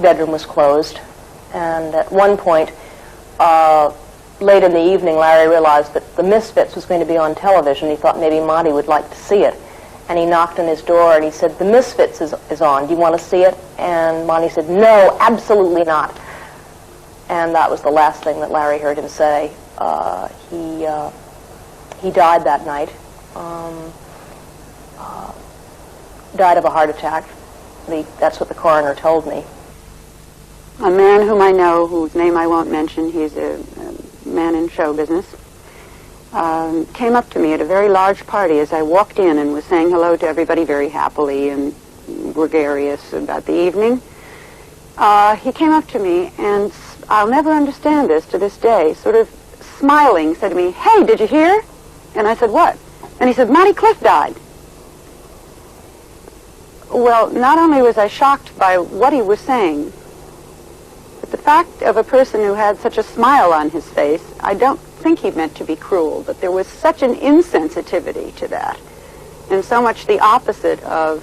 [SPEAKER 3] bedroom was closed. And at one point, late in the evening, Larry realized that The Misfits was going to be on television. He thought maybe Monty would like to see it. And he knocked on his door and he said, "The Misfits is on. Do you want to see it?" And Monty said, "No, absolutely not." And that was the last thing that Larry heard him say. He died that night. Died of a heart attack. That's what the coroner told me.
[SPEAKER 14] A man whom I know, whose name I won't mention, he's a man in show business, came up to me at a very large party as I walked in and was saying hello to everybody very happily and gregarious about the evening. He came up to me and, I'll never understand this to this day, sort of smiling, said to me, "Hey, did you hear?" And I said, "What?" And he said, "Montgomery Clift died." Well, not only was I shocked by what he was saying, but the fact of a person who had such a smile on his face, I don't think he meant to be cruel, but there was such an insensitivity to that, and so much the opposite of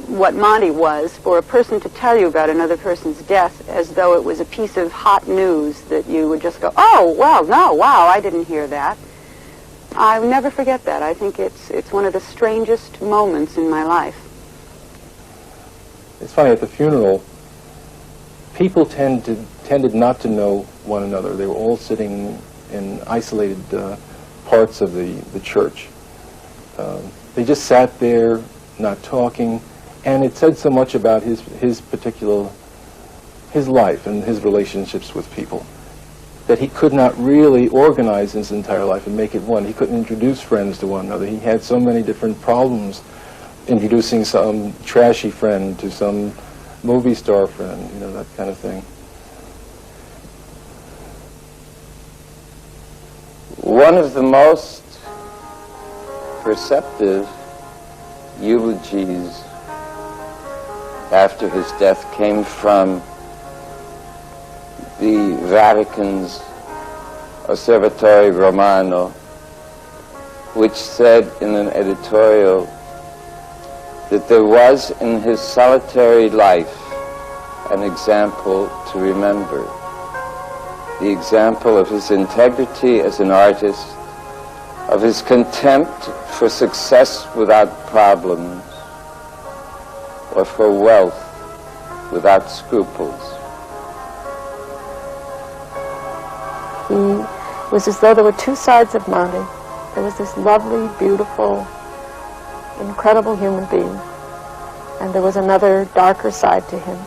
[SPEAKER 14] what Monty was, for a person to tell you about another person's death as though it was a piece of hot news that you would just go, "Oh, well, no, wow, I didn't hear that." I'll never forget that. I think it's one of the strangest moments in my life.
[SPEAKER 2] It's funny, at the funeral, people tended not to know one another. They were all sitting in isolated parts of the church. They just sat there, not talking, and it said so much about his life and his relationships with people that he could not really organize his entire life and make it one. He couldn't introduce friends to one another. He had so many different problems introducing some trashy friend to some movie star friend, you know, that kind of thing.
[SPEAKER 4] One of the most perceptive eulogies after his death came from the Vatican's Osservatore Romano, which said in an editorial that there was in his solitary life an example to remember, the example of his integrity as an artist, of his contempt for success without problems, or for wealth without scruples.
[SPEAKER 9] It was as though there were two sides of Monty. There was this lovely, beautiful, incredible human being, and there was another darker side to him.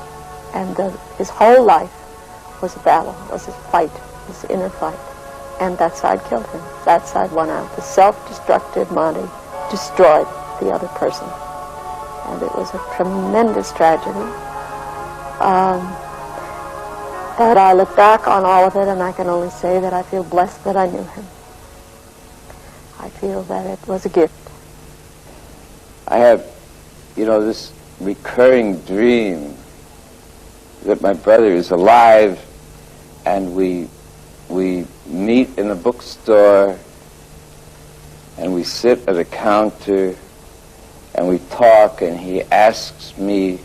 [SPEAKER 9] And his whole life was a battle, was his fight, his inner fight. And that side killed him. That side won out. The self-destructive Monty destroyed the other person. And it was a tremendous tragedy. But I look back on all of it, and I can only say that I feel blessed that I knew him. I feel that it was a gift.
[SPEAKER 4] I have you know, this recurring dream that my brother is alive, and we meet in a bookstore, and we sit at a counter, and we talk, and he asks me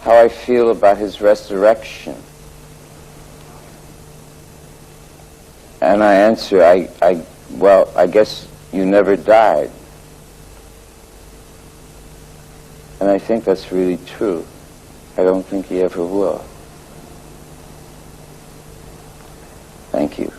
[SPEAKER 4] how I feel about his resurrection. And I answer, well, I guess you never died. And I think that's really true. I don't think he ever will. Thank you.